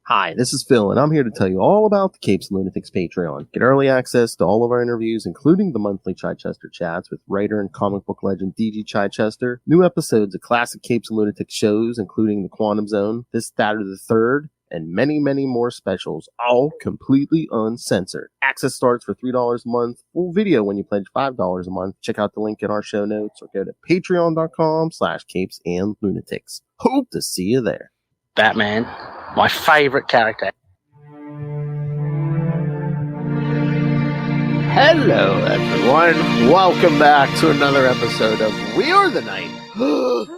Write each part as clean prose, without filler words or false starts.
Hi, this is Phil, and I'm here to tell you all about the Capes and Lunatics Patreon. Get early access to all of our interviews, including the monthly Chichester chats with writer and comic book legend D.G. Chichester, new episodes of classic Capes and Lunatics shows, including The Quantum Zone, This, That, or the Third, and many, many more specials, all completely uncensored. Access starts for $3 a month, full video when you pledge $5 a month. Check out the link in our show notes or go to patreon.com/CapesandLunatics. Hope to see you there. Batman, my favorite character. Hello, everyone. Welcome back to another episode of We Are the Night, the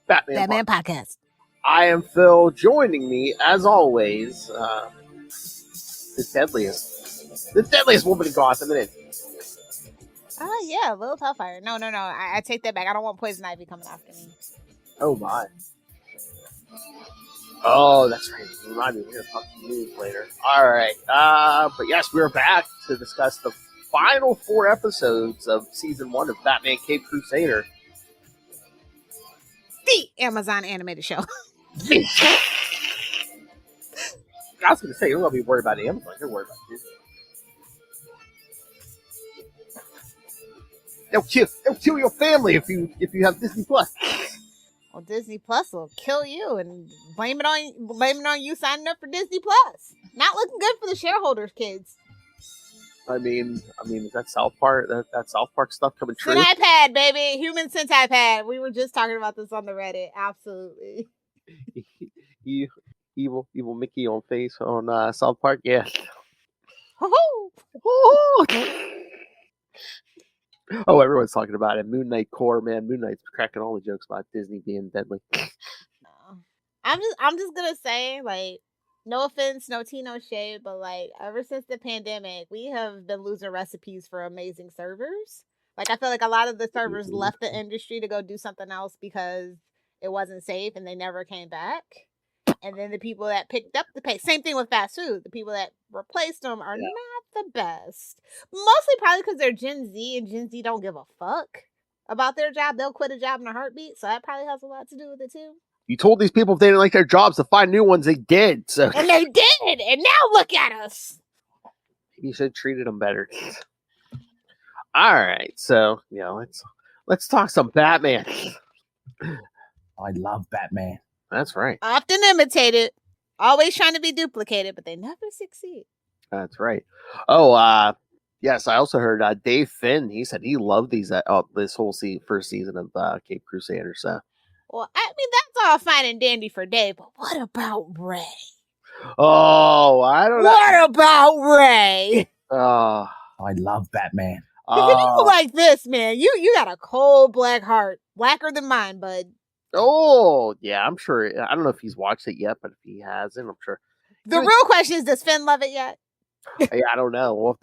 Batman Podcast. I am Phil. Joining me, as always, the deadliest woman in Gotham. Oh, yeah, a little Hellfire. No. I take that back. I don't want Poison Ivy coming after me. Oh, my. Oh, that's right. Remind me, we're going to talk some news later. All right. But yes, we're back to discuss the final 4 episodes of Season 1 of Batman Cape Crusader. The Amazon animated show. I was going to say, you're going to be worried about Amazon. You're worried about Disney. They'll kill your family if you have Disney Plus. Well, Disney Plus will kill you and blame it on you signing up for Disney Plus. Not looking good for the shareholders, kids. I mean, is that South Park? That South Park stuff coming true? Centipede, baby, human centipede. We were just talking about this on the Reddit. Absolutely. evil Mickey on face on South Park. Yeah. Oh, everyone's talking about it. Moon Knight core, man. Moon Knight's cracking all the jokes about Disney being deadly. I'm just gonna say, like, no offense, no tea, no shade, but like ever since the pandemic, we have been losing recipes for amazing servers. Like, I feel like a lot of the servers left the industry to go do something else because it wasn't safe, and they never came back. And then the people that picked up the pace, same thing with fast food. The people that replaced them are not the best. Mostly probably because they're Gen Z, and Gen Z don't give a fuck about their job. They'll quit a job in a heartbeat. So that probably has a lot to do with it too. You told these people if they didn't like their jobs to find new ones, they did. So. And they did. And now look at us. You should have treated them better. All right. So, let's talk some Batman. I love Batman. That's right. Often imitated, always trying to be duplicated, but they never succeed. That's right. Oh, yes, I also heard Dave Finn. He said he loved this whole first season of Cape Crusader. So, well, I mean, that's all fine and dandy for Dave, but what about Ray? Oh, I don't know. What about Ray? Oh, I love Batman. People like this, man, you got a cold black heart, blacker than mine, bud. Oh, yeah, I'm sure. I don't know if he's watched it yet, but if he hasn't, I'm sure. The real question is, does Finn love it yet? Yeah, I don't know. We'll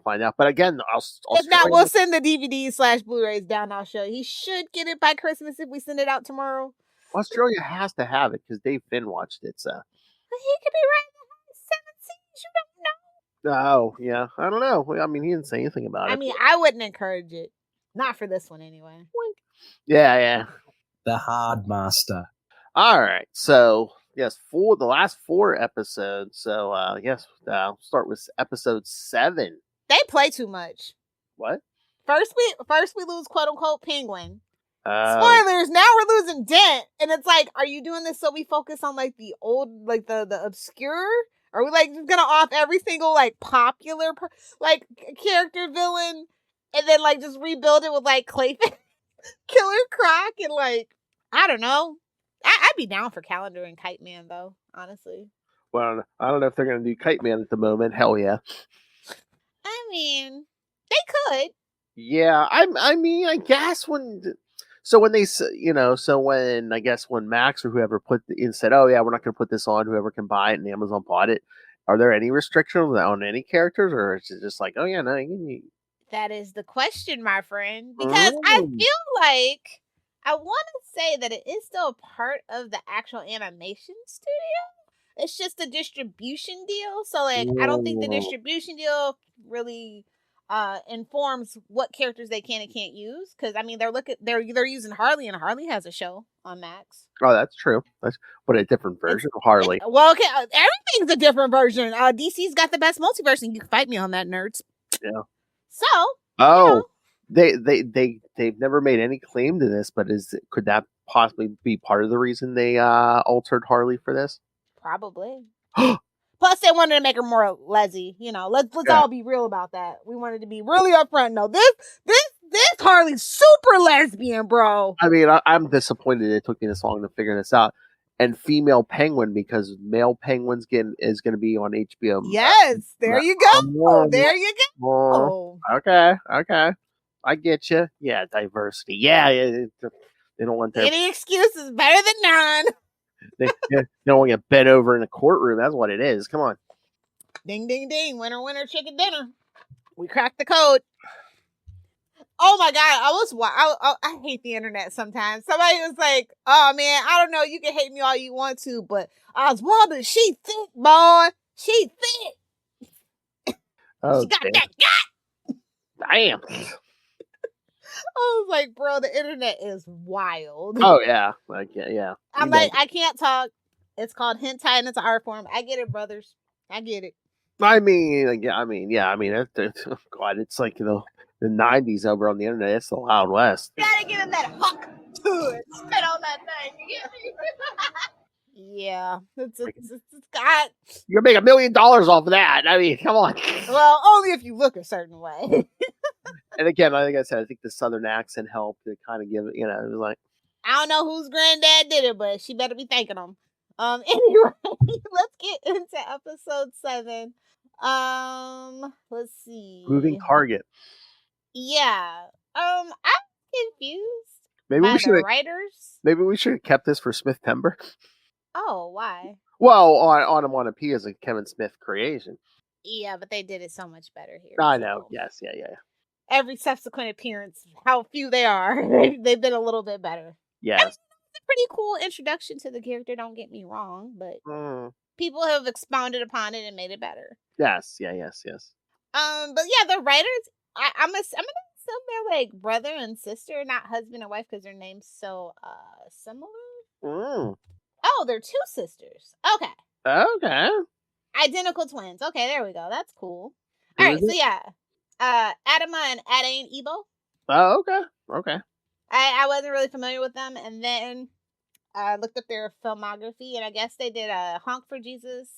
find out. But again, if not, we'll send the DVDs/Blu-rays down. I'll show you. He should get it by Christmas if we send it out tomorrow. Australia has to have it because Dave Finn watched it. So he could be right in the 7 seas. You don't know. Oh, yeah. I don't know. I mean, he didn't say anything about it. I mean, I wouldn't encourage it. Not for this one, anyway. Yeah. The Hard Master. All right. So, yes, for the last 4 episodes. So, I'll start with episode 7. They play too much. What? First we lose quote unquote Penguin. Spoilers. Now we're losing Dent, and it's like, are you doing this so we focus on like the old, like the obscure? Are we like just gonna off every single like popular like character villain, and then like just rebuild it with like Clayface, Killer Croc, and like I don't know. I'd be down for Calendar and Kite Man though, honestly. Well, I don't know if they're gonna do Kite Man at the moment. Hell yeah. I mean, they could. Yeah, I mean, I guess when Max or whoever put in said, oh yeah, we're not going to put this on, whoever can buy it, and Amazon bought it. Are there any restrictions on any characters, or is it just like, oh yeah, no, you... That is the question, my friend, because I feel like I want to say that it is still a part of the actual animation studio. It's just a distribution deal. So like, I don't think the distribution deal really informs what characters they can and can't use. Because I mean, they're using Harley, and Harley has a show on Max. Oh, that's true. But a different version of Harley. Well, okay, everything's a different version. DC's got the best multiverse, and you can fight me on that, nerds. Yeah. So. Oh, they've never made any claim to this, but could that possibly be part of the reason they altered Harley for this? Probably. Plus, they wanted to make her more lesy. Let's all be real about that. We wanted to be really upfront. No, this Harley's super lesbian, bro. I mean, I'm disappointed it took me this long to figure this out. And female Penguin, because male Penguin's is going to be on HBO. Yes, there you go. There you go. Okay. I get you. Yeah, diversity. Yeah, they don't want any excuse is better than none. They don't want to get bent over in a courtroom. That's what it is. Come on. Ding, ding, ding. Winner, winner, chicken dinner. We cracked the code. Oh my God. I hate the internet sometimes. Somebody was like, oh man, I don't know. You can hate me all you want to, but Oswald, she thick, boy. She thick. Oh, she got that. Damn. I was like, bro, the internet is wild. Oh yeah. Yeah. I'm like, I can't talk. It's called hentai and it's an art form. I get it, brothers. I get it. I mean, God, it's like, the 90s over on the internet. It's the Wild West. You gotta give it that hook to it. Spit on that thing. You get me? Yeah. It's got... You're going to make $1 million off of that. I mean, come on. Well, only if you look a certain way. And again, like I said, I think the Southern accent helped to kind of give it, it was like... I don't know whose granddad did it, but she better be thanking him. Anyway, let's get into episode 7. Let's see. Moving target. Yeah. I'm confused. Maybe by we should the writers. Maybe we should have kept this for Smith Timber. Oh, why? Well, on P is a Kevin Smith creation. Yeah, but they did it so much better here. I know. Yes. Yeah. Every subsequent appearance, how few they are, they've been a little bit better. Yes. It's a pretty cool introduction to the character. Don't get me wrong, but people have expounded upon it and made it better. Yes. Yeah. Yes. But yeah, the writers. I'm gonna assume they're like brother and sister, not husband and wife, because their names so similar. Oh, they're 2 sisters. Okay. Identical twins. Okay, there we go. That's cool. All right, so yeah, Adama and Adain Ebo. Oh, okay. I wasn't really familiar with them, and then I looked up their filmography, and I guess they did Honk for Jesus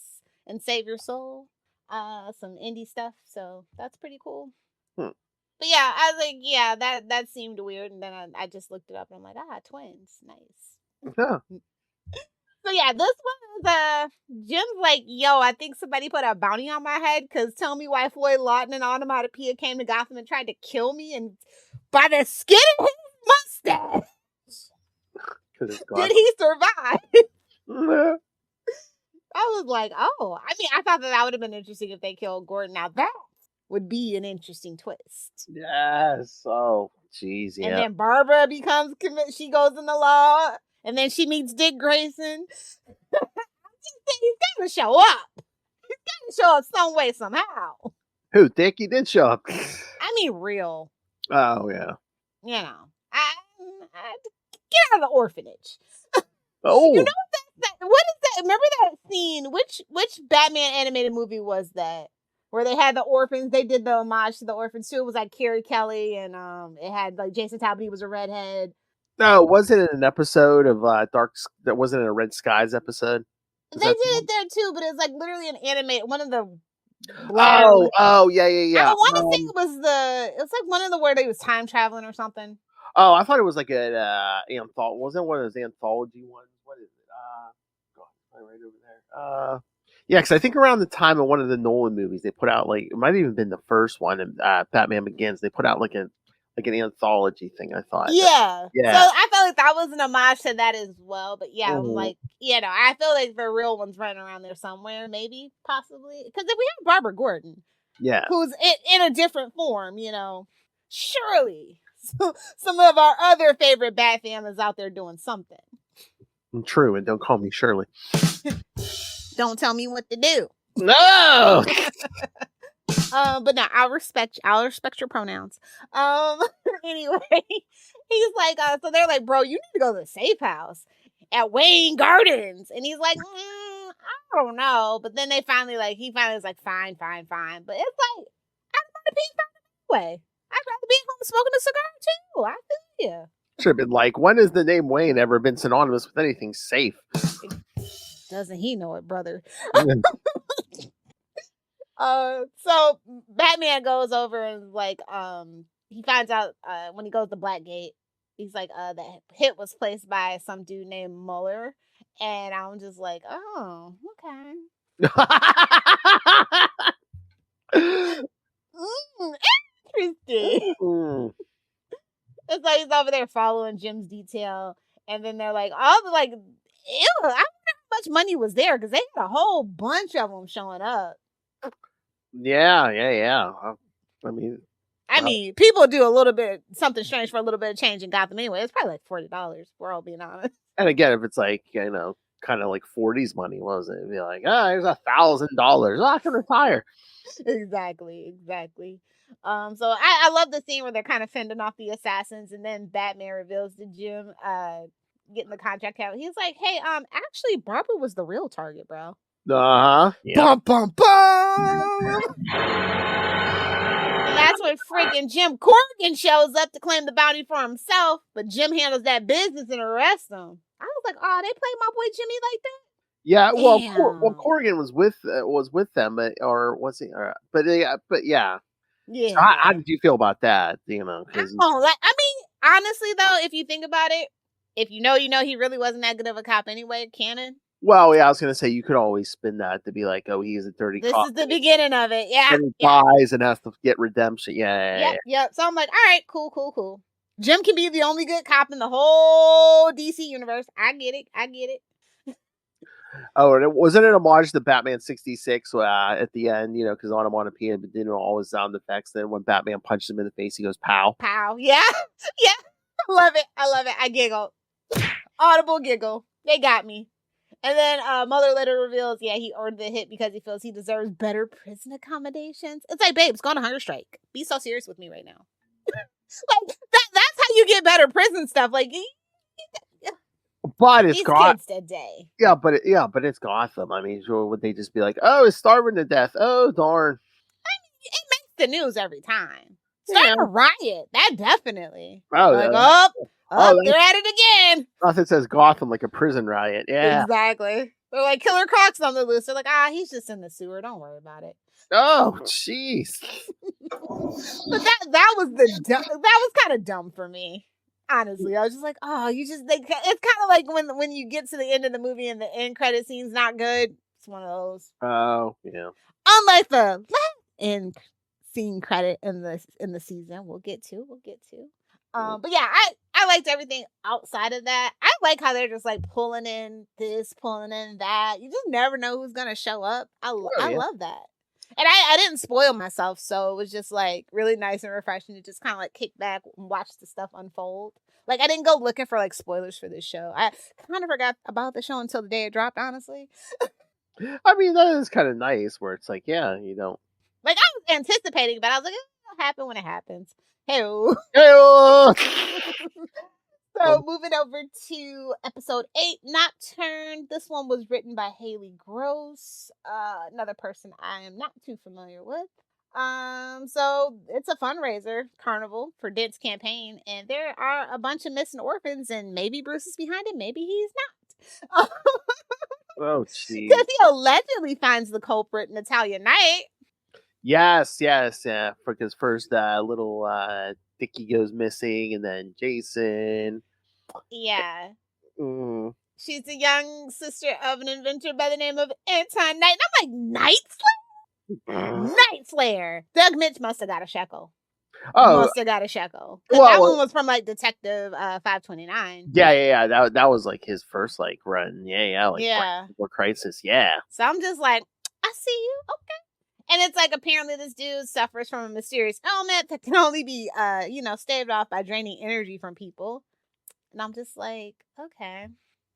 and Save Your Soul, some indie stuff. So that's pretty cool. But yeah, I was like, yeah, that seemed weird, and then I just looked it up, and I'm like, twins, nice. Yeah. So yeah, this one is Jim's like, yo, I think somebody put a bounty on my head, because tell me why Floyd Lawton and Onomatopoeia came to Gotham and tried to kill me, and by the skin of his mustache, did he survive? I was like, oh, I mean, I thought that would have been interesting if they killed Gordon. Now that would be an interesting twist. Yes. Oh, jeez. Yeah. And then Barbara becomes she goes in the law, and then she meets Dick Grayson. He's got to show up. He's got to show up some way, somehow. Who? Dick? He did show up. I mean, real. Oh, yeah. I get out of the orphanage. Oh. You know what is that? Remember that scene? Which Batman animated movie was that? Where they had the orphans, they did the homage to the orphans too. It was like Carrie Kelly, and it had like Jason Talbot. He was a redhead. No, wasn't it an episode of Dark? That wasn't a Red Skies episode. They did it there too, but it was like literally an animated one of the. Oh, yeah. I want to say it was like one of the where they was time traveling or something. Oh, I thought it was like an anthology. Wasn't it one of those anthology ones? What is it? Right over there. Yeah, because I think around the time of one of the Nolan movies, they put out like it might have even been the first one, and Batman Begins. They put out like an anthology thing. I thought. Yeah. So I felt like that was an homage to that as well. But yeah, I'm like, I feel like the real one's running around there somewhere, maybe, possibly, because if we have Barbara Gordon, who's in a different form, surely some of our other favorite Bat fam is out there doing something. True, and don't call me Shirley. Don't tell me what to do. No. But no, I'll respect your pronouns. Anyway, he's like, so they're like, bro, you need to go to the safe house at Wayne Gardens. And he's like, I don't know. But then he finally was like, fine. But it's like, I don't want to be found anyway. I'd rather be at home smoking a cigar too. I feel you. Should have been like, when has the name Wayne ever been synonymous with anything safe? Doesn't he know it, brother? So Batman goes over and like, he finds out when he goes to Blackgate, he's like, the hit was placed by some dude named Mueller, and I'm just like, oh, okay, interesting. It's like he's over there following Jim's detail, and then they're like, all the like, ew, I wonder how much money was there because they had a whole bunch of them showing up. Yeah. I mean, people do a little bit something strange for a little bit of change in Gotham anyway. It's probably like $40. We're all being honest. And again, if it's like, kind of like 40s money, what was it? It'd be like, there's $1,000. I can retire. Exactly. So I love the scene where they're kind of fending off the assassins, and then Batman reveals to Jim, getting the contract out. He's like, hey, actually, Barbara was the real target, bro. Uh-huh. Yep. Bum, bum, bum! And that's when freaking Jim Corrigan shows up to claim the bounty for himself, but Jim handles that business and arrests him. I was like, oh, they played my boy Jimmy like that? Yeah, well, Corrigan was with them, or was he? But yeah. Yeah. So how did you feel about that? You know, I mean, honestly though, if you think about it, if you know, he really wasn't that good of a cop anyway. Canon. Well, yeah, I was gonna say you could always spin that to be like, oh, he's a dirty cop. This is the beginning of it. Yeah. And he dies and has to get redemption. Yeah. So I'm like, all right, cool. Jim can be the only good cop in the whole DC universe. I get it. Oh, and wasn't it homage to Batman 66 at the end, because onomatopoeia didn't all his sound effects. Then when Batman punched him in the face, he goes, pow. Pow. Yeah. I love it. I giggle. Audible giggle. They got me. And then Mueller later reveals, he ordered the hit because he feels he deserves better prison accommodations. It's like, babes, go on a hunger strike. Be so serious with me right now. Like, that's how you get better prison stuff. Like, but it's Gotham today. Yeah, but it's Gotham. I mean, sure, would they just be like, "Oh, it's starving to death." Oh, darn! I mean, it makes the news every time. Start a riot. That definitely. Oh, like, they're at it again. Nothing says Gotham like a prison riot. Yeah, exactly. They're like, Killer Croc's on the loose. They're like, he's just in the sewer. Don't worry about it. Oh, jeez. But that was kind of dumb for me. Honestly, I was just like, it's kind of like when you get to the end of the movie and the end credit scene's not good. It's one of those. Oh, yeah. Unlike the end scene credit in the season, we'll get to. But yeah, I liked everything outside of that. I like how they're just like pulling in this, pulling in that. You just never know who's gonna show up. I love that. And I didn't spoil myself, so it was just like really nice and refreshing to just kind of like kick back and watch the stuff unfold. Like I didn't go looking for like spoilers for this show. I kind of forgot about the show until the day it dropped, honestly. I mean, that is kind of nice where it's like, yeah, you don't. Like I was anticipating, but I was like, it'll happen when it happens. Hey-o. So moving over to episode 8, Nocturne. This one was written by Haley Gross, another person I am not too familiar with. So it's a fundraiser carnival for Dent's campaign, and there are a bunch of missing orphans, and maybe Bruce is behind it, maybe he's not. Oh, jeez. Because he allegedly finds the culprit, Natalia Knight. Yes, yeah. Because first, little Dickie goes missing, and then Jason. Yeah. She's the young sister of an inventor by the name of Anton Knight. And I'm like, Night Slayer. Doug Mitch must have got a shekel. Oh, must have got a shekel. Well, that one was from like Detective 529. Yeah. That was like his first like run. Yeah. Before Crisis. Yeah. So I'm just like, I see you. Okay. And it's like apparently this dude suffers from a mysterious ailment that can only be, staved off by draining energy from people. And I'm just like, okay,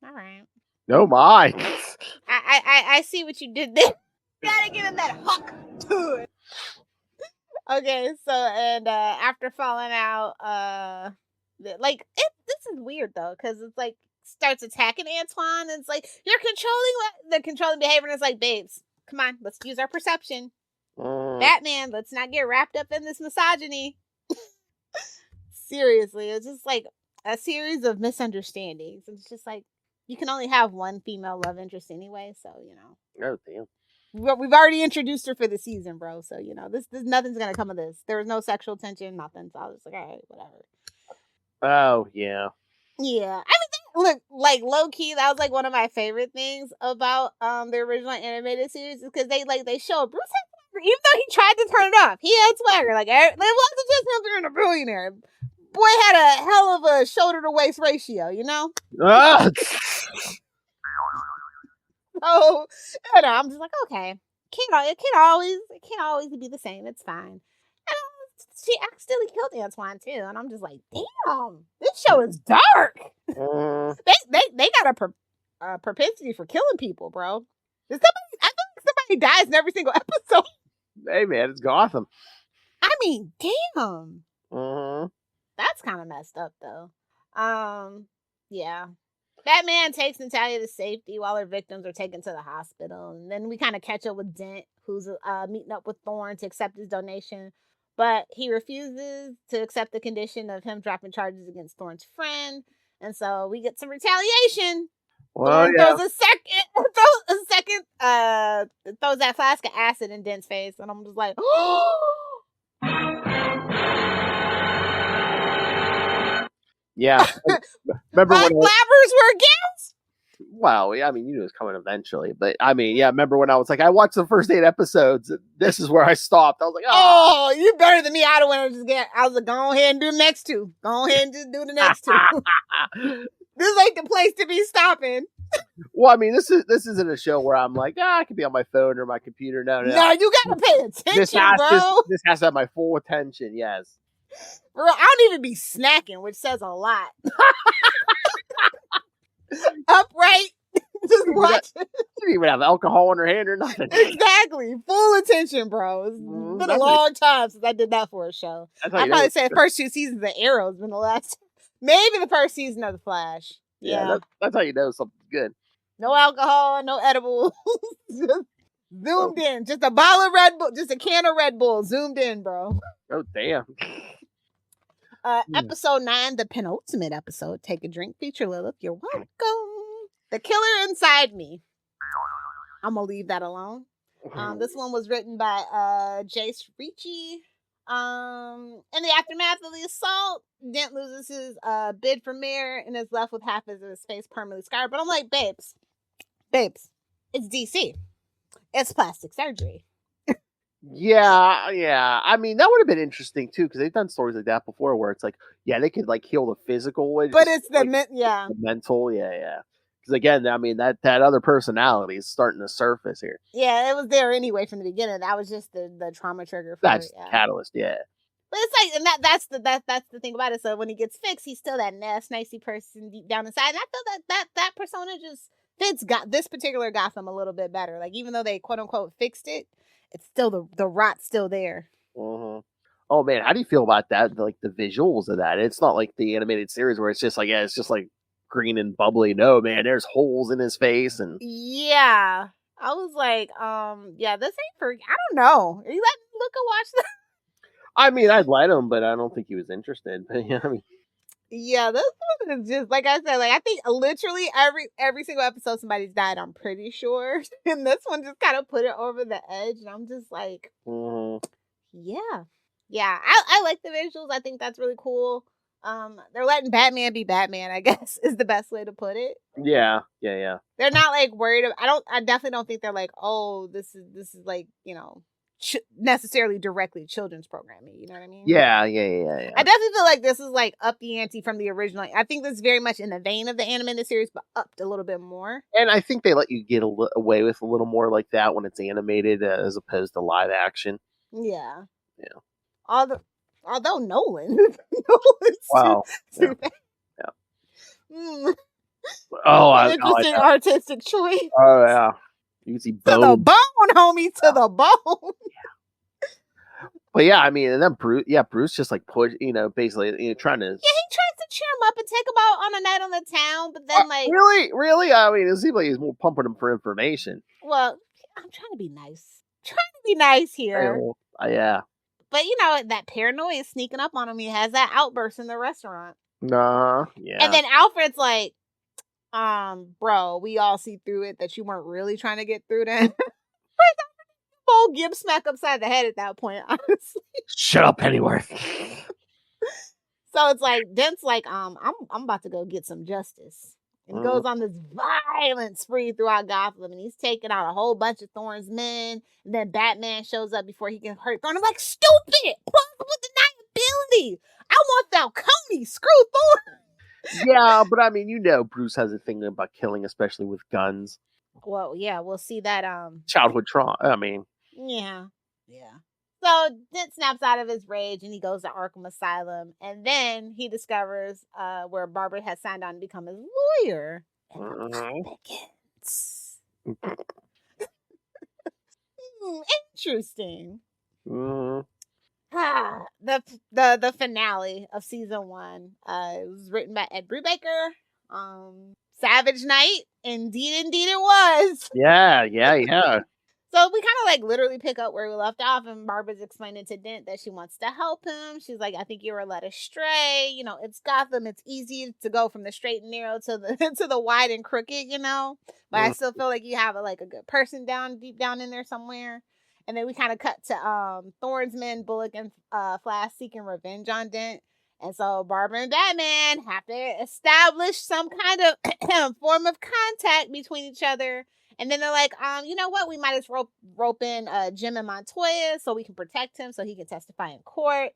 all right. No my. I see what you did there. Gotta give it that hook to it. Okay, so and after falling out, this is weird though, because it's like starts attacking Antoine, and it's like you're controlling the controlling behavior, and it's like, babes, come on, let's use our perception. Batman, let's not get wrapped up in this misogyny. Seriously, it's just like a series of misunderstandings. It's just like you can only have one female love interest anyway, so Oh, damn. we've already introduced her for the season, bro. So this nothing's gonna come of this. There was no sexual tension, nothing. So I was like, all right, whatever. Oh, yeah. Yeah, I mean, look, like low key, that was like one of my favorite things about the original animated series, is because they show Bruce had swagger, even though he tried to turn it off. He had swagger. Like it wasn't just him being a billionaire. Boy had a hell of a shoulder to waist ratio, Ah! So I'm just like, okay, it can't always be the same. It's fine. And she accidentally killed Antoine too, and I'm just like, damn, this show is dark. They got a propensity for killing people, bro. I feel like somebody dies in every single episode. Hey, man, it's Gotham. I mean, damn. Mm-hmm. That's kind of messed up, though. Yeah. Batman takes Natalia to safety while her victims are taken to the hospital. And then we kind of catch up with Dent, who's meeting up with Thorne to accept his donation. But he refuses to accept the condition of him dropping charges against Thorne's friend. And so we get some retaliation. Well, Thorne throws throws that flask of acid in Dent's face. And I'm just like, yeah. Remember blabbers were against? Well, yeah, I mean, you knew it was coming eventually, but I mean, yeah, remember when I was like, I watched the first 8 episodes, this is where I stopped. I was like, oh, you better than me. I was like, go ahead and do the next 2. Go ahead and just do the next 2. This ain't the place to be stopping. Well, I mean, this isn't a show where I'm like, I could be on my phone or my computer. No, you gotta pay attention, bro. This has to have my full attention. Yes, bro. I don't even be snacking, which says a lot. Upright, just watch it. You didn't even have alcohol in her hand or nothing. Exactly, full attention, bro. It's been a long time since I did that for a show. I probably say the first 2 seasons of Arrow has been the last. Maybe the first season of The Flash. Yeah. That's how you know something's good. No alcohol, no edible. Just zoomed in. Just a bottle of Red Bull, just a can of Red Bull. Zoomed in, bro. Oh, damn. Episode 9, the penultimate episode, Take a Drink, feature Lilith. You're welcome. The Killer Inside Me. I'm going to leave that alone. This one was written by Jace Ricci. In the aftermath of the assault, Dent loses his bid for mayor and is left with half of his face permanently scarred. But I'm like, babes, it's DC. It's plastic surgery. Yeah. I mean, that would have been interesting too, because they've done stories like that before, where it's like, yeah, they could like heal the physical, but it's the the mental, yeah. Because again, I mean, that other personality is starting to surface here. Yeah, it was there anyway from the beginning. That was just the trauma trigger. That's the catalyst, yeah. But it's like, and that's the thing about it. So when he gets fixed, he's still that nicey person deep down inside. And I feel that persona just fits this particular Gotham a little bit better. Like, even though they quote unquote fixed it, it's still the rot's still there. Mm-hmm. Oh man, how do you feel about that? Like the visuals of that? It's not like the animated series where it's just like, it's just like green and bubbly. No, man, there's holes in his face, and yeah, I was like, this ain't for. I don't know. Are you letting Luca watch that? I mean, I'd let him, but I don't think he was interested. But yeah, I mean, yeah, this one is just like I said. Like, I think literally every single episode somebody's died. I'm pretty sure, and this one just kind of put it over the edge. And I'm just like, yeah. I like the visuals. I think that's really cool. They're letting Batman be Batman, I guess, is the best way to put it. Yeah. They're not like worried. I definitely don't think they're like, oh, this is like, necessarily directly children's programming. You know what I mean? Yeah. I definitely feel like this is like up the ante from the original. I think this is very much in the vein of the animated series, but upped a little bit more. And I think they let you get away with a little more like that when it's animated as opposed to live action. Yeah. Yeah. Although Nolan. Wow. Yeah. Interesting artistic choice. Oh yeah. You can see bone. To the bone, homie. To the bone. But yeah, I mean, and then Bruce just like push, basically, trying to. Yeah, he tries to cheer him up and take him out on a night on the town, but then like, really, I mean, it seems like he's more pumping him for information. well, I'm trying to be nice. Here. Yeah. But that paranoia is sneaking up on him. He has that outburst in the restaurant. Nah, yeah. And then Alfred's like, bro, we all see through it that you weren't really trying to get through that. Full Gibbs smack upside the head at that point, honestly. Shut up, Pennyworth. So it's like Dent's like, I'm about to go get some justice. And goes on this violent spree throughout Gotham, and he's taking out a whole bunch of Thorne's men. And then Batman shows up before he can hurt Thorne. I'm like, stupid! Plausible deniability! I want Falcone! Screw Thorne! Yeah, but I mean, Bruce has a thing about killing, especially with guns. Well, yeah, we'll see that. Childhood trauma. I mean, yeah. So Dent snaps out of his rage and he goes to Arkham Asylum, and then he discovers where Barbara has signed on to become his lawyer. And begins. Interesting. The finale of season 1 it was written by Ed Brubaker. Savage Night, indeed it was. Yeah. So we kind of like literally pick up where we left off, and Barbara's explaining to Dent that she wants to help him. She's like, I think you were led astray. It's Gotham. It's easy to go from the straight and narrow to the to the wide and crooked, But I still feel like you have a good person deep down in there somewhere. And then we kind of cut to Thorne's men, Bullock and Flash, seeking revenge on Dent. And so Barbara and Batman have to establish some kind of form of contact between each other. And then they're like, you know what? We might as well rope in Jim and Montoya so we can protect him so he can testify in court.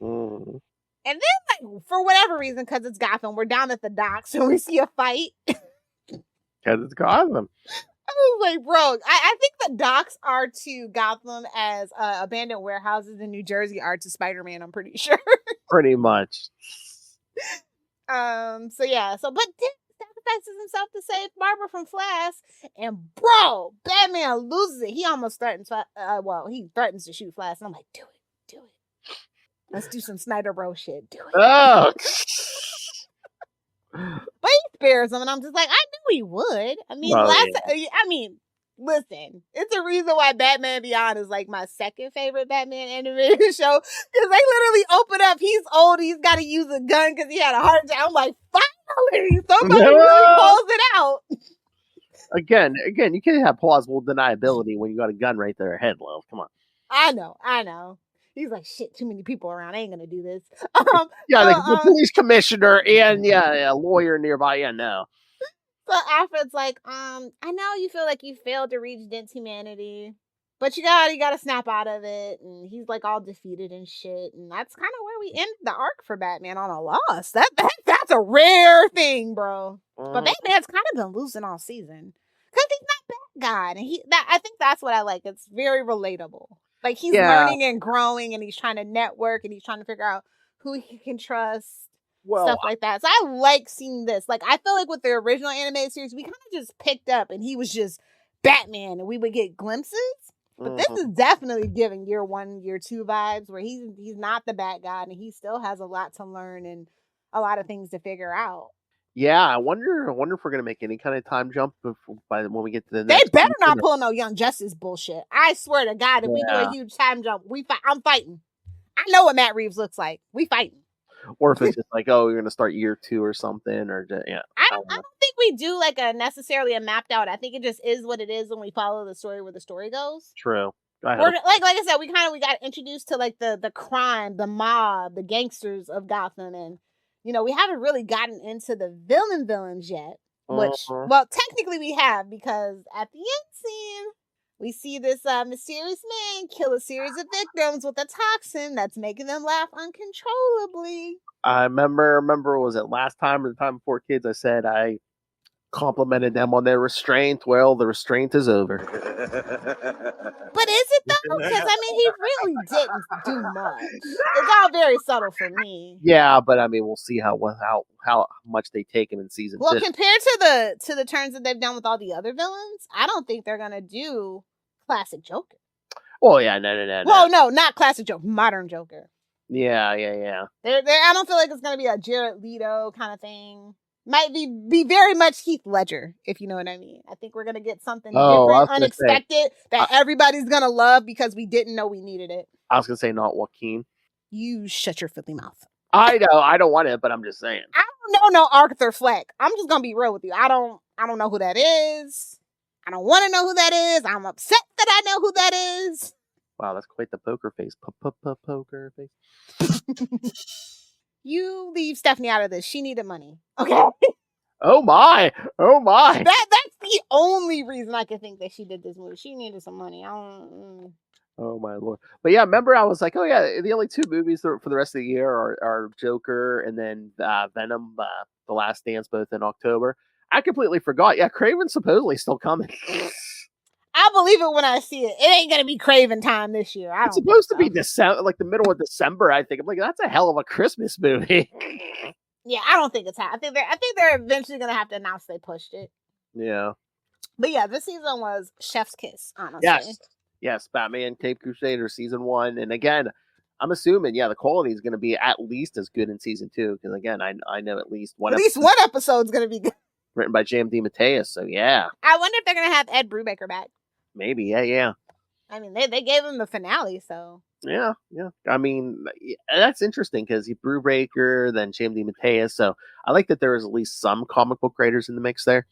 And then, like, for whatever reason, because it's Gotham, we're down at the docks and we see a fight. Because it's Gotham. I was like, bro, I think the docks are to Gotham as abandoned warehouses in New Jersey are to Spider-Man, I'm pretty sure. Pretty much. But Dent sacrifices himself to save Barbara from Flash, and bro, Batman loses it. He almost threatens he threatens to shoot Flash, and I'm like, do it. Let's do some Snyder Bro shit. Do it. Oh. But he spares him, and I'm just like, I knew he would. I mean, listen, it's a reason why Batman Beyond is like my second favorite Batman animated show, because they literally open up, he's old, he's got to use a gun because he had a heart attack. I'm like, finally, somebody really pulls it out. Again, you can't have plausible deniability when you got a gun right there ahead, love. Come on. I know. He's like, shit, too many people around. I ain't gonna do this. The police commissioner and a lawyer nearby. Yeah, no. So Alfred's like, I know you feel like you failed to reach Dent's humanity, but you gotta snap out of it. And he's like all defeated and shit. And that's kind of where we end the arc for Batman, on a loss. That's a rare thing, bro. But Batman's kind of been losing all season because he's not bad guy, and I think that's what I like. It's very relatable. Like, he's learning and growing, and he's trying to network, and he's trying to figure out who he can trust, stuff like that. So I like seeing this. Like, I feel like with the original animated series, we kind of just picked up, and he was just Batman, and we would get glimpses. But this is definitely giving year 1, year 2 vibes, where he's not the bad guy, and he still has a lot to learn and a lot of things to figure out. Yeah, I wonder if we're gonna make any kind of time jump when we get to the next. They better not pull no Young Justice bullshit. I swear to God, if we do a huge time jump, I'm fighting. I know what Matt Reeves looks like. We fighting. Or if it's just like, oh, you're gonna start year 2 or something, or I don't think we do like necessarily a mapped out. I think it just is what it is when we follow the story where the story goes. True. Like I said, we got introduced to like the crime, the mob, the gangsters of Gotham, and we haven't really gotten into the villains yet, which, well, technically we have, because at the end scene, we see this mysterious man kill a series of victims with a toxin that's making them laugh uncontrollably. I remember, was it last time or the time before Kids, I said I complimented them on their restraint. Well, the restraint is over. But is it though? Because I mean, he really didn't do much. It's all very subtle for me. Yeah, but I mean, we'll see how much they take him in season 2. Well, compared to the turns that they've done with all the other villains, I don't think they're gonna do classic Joker. Oh yeah, no. Well, no, not classic Joker, modern Joker. Yeah. I don't feel like it's gonna be a Jared Leto kind of thing. Might be very much Heath Ledger, if you know what I mean. I think we're gonna get something different, unexpected, that everybody's gonna love because we didn't know we needed it. I was gonna say not Joaquin. You shut your filthy mouth. I know, I don't want it, but I'm just saying. I don't know no Arthur Fleck. I'm just gonna be real with you. I don't know who that is. I don't want to know who that is. I'm upset that I know who that is. Wow, that's quite the poker face. Poker face. You leave Stephanie out of this. She needed money. Okay. Oh my. That's the only reason I can think that she did this movie. She needed some money. Oh my lord. But yeah, remember I was like, oh yeah, the only 2 movies for the rest of the year are Joker and then Venom, The Last Dance, both in October. I completely forgot. Yeah, Craven's supposedly still coming. I'll believe it when I see it. It ain't gonna be Craven time this year. It's supposed to be December, like the middle of December. I think. I'm like, that's a hell of a Christmas movie. Yeah, I don't think it's happening. I think they're eventually gonna have to announce they pushed it. Yeah. But yeah, this season was chef's kiss. Honestly. Yes. Batman Cape Crusader season 1, and again, I'm assuming the quality is going to be at least as good in season 2 because again, I know at least one episode's gonna be good. Written by J.M. DeMatteis. So yeah. I wonder if they're gonna have Ed Brubaker back. Maybe, yeah. I mean, they gave him the finale, so. Yeah. I mean, that's interesting because he Brubaker, then J.M. DeMatteis. So I like that there is at least some comic book writers in the mix there.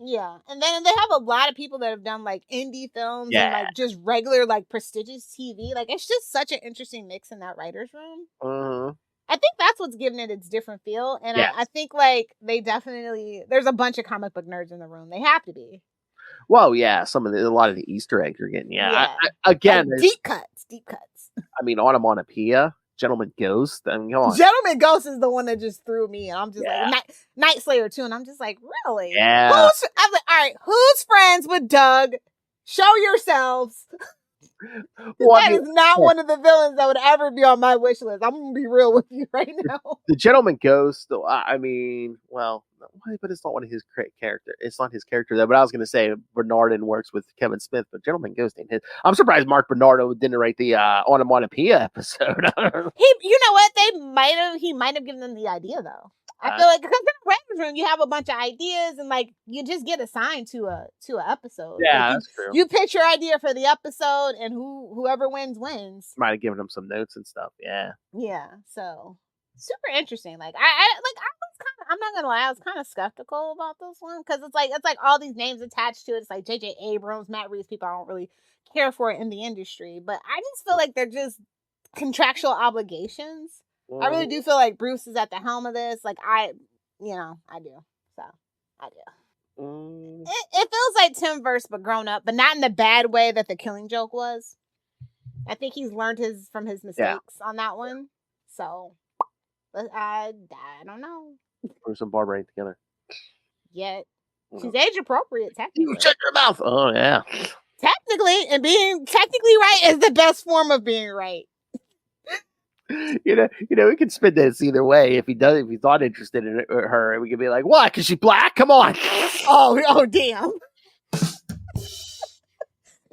Yeah, and then they have a lot of people that have done like indie films and like just regular like prestigious TV. Like it's just such an interesting mix in that writer's room. I think that's what's giving it its different feel, and I think like there's a bunch of comic book nerds in the room. They have to be. Well, yeah, a lot of the Easter eggs you're getting. Yeah. Again, like deep cuts. I mean, Onomatopoeia, Gentleman Ghost. I mean, come on. Gentleman Ghost is the one that just threw me, and I'm just like Night Slayer too, and I'm just like, really? Yeah. I'm like, all right, who's friends with Doug? Show yourselves. That is not one of the villains that would ever be on my wish list. I'm gonna be real with you right now. The Gentleman Ghost. I mean, well, but it's not one of his character. It's not his character though. But I was gonna say Bernardin works with Kevin Smith, but Gentleman Ghost ain't his. I'm surprised Mark Bernardo didn't write the Onomatopoeia episode. You know what? He might have given them the idea though. I feel like because in the writer's room you have a bunch of ideas and like you just get assigned to an episode. Yeah, like, that's true. You pitch your idea for the episode and whoever wins. Might have given them some notes and stuff. Yeah. Yeah. So super interesting. Like I'm not gonna lie, I was kind of skeptical about this one because it's like all these names attached to it. It's like J.J. Abrams, Matt Reeves, people I don't really care for in the industry, but I just feel like they're just contractual obligations. I really do feel like Bruce is at the helm of this. Like I do. So I do. It feels like Timverse, but grown up, but not in the bad way that the Killing Joke was. I think he's learned from his mistakes on that one. So I don't know. Bruce and Barbara ain't together yet. She's age appropriate, technically. You shut your mouth. Oh yeah. Technically, and being technically right is the best form of being right. You know, we could spin this either way. If he's not interested in her, we could be like, "What? Because she's black? Come on!" Oh, damn.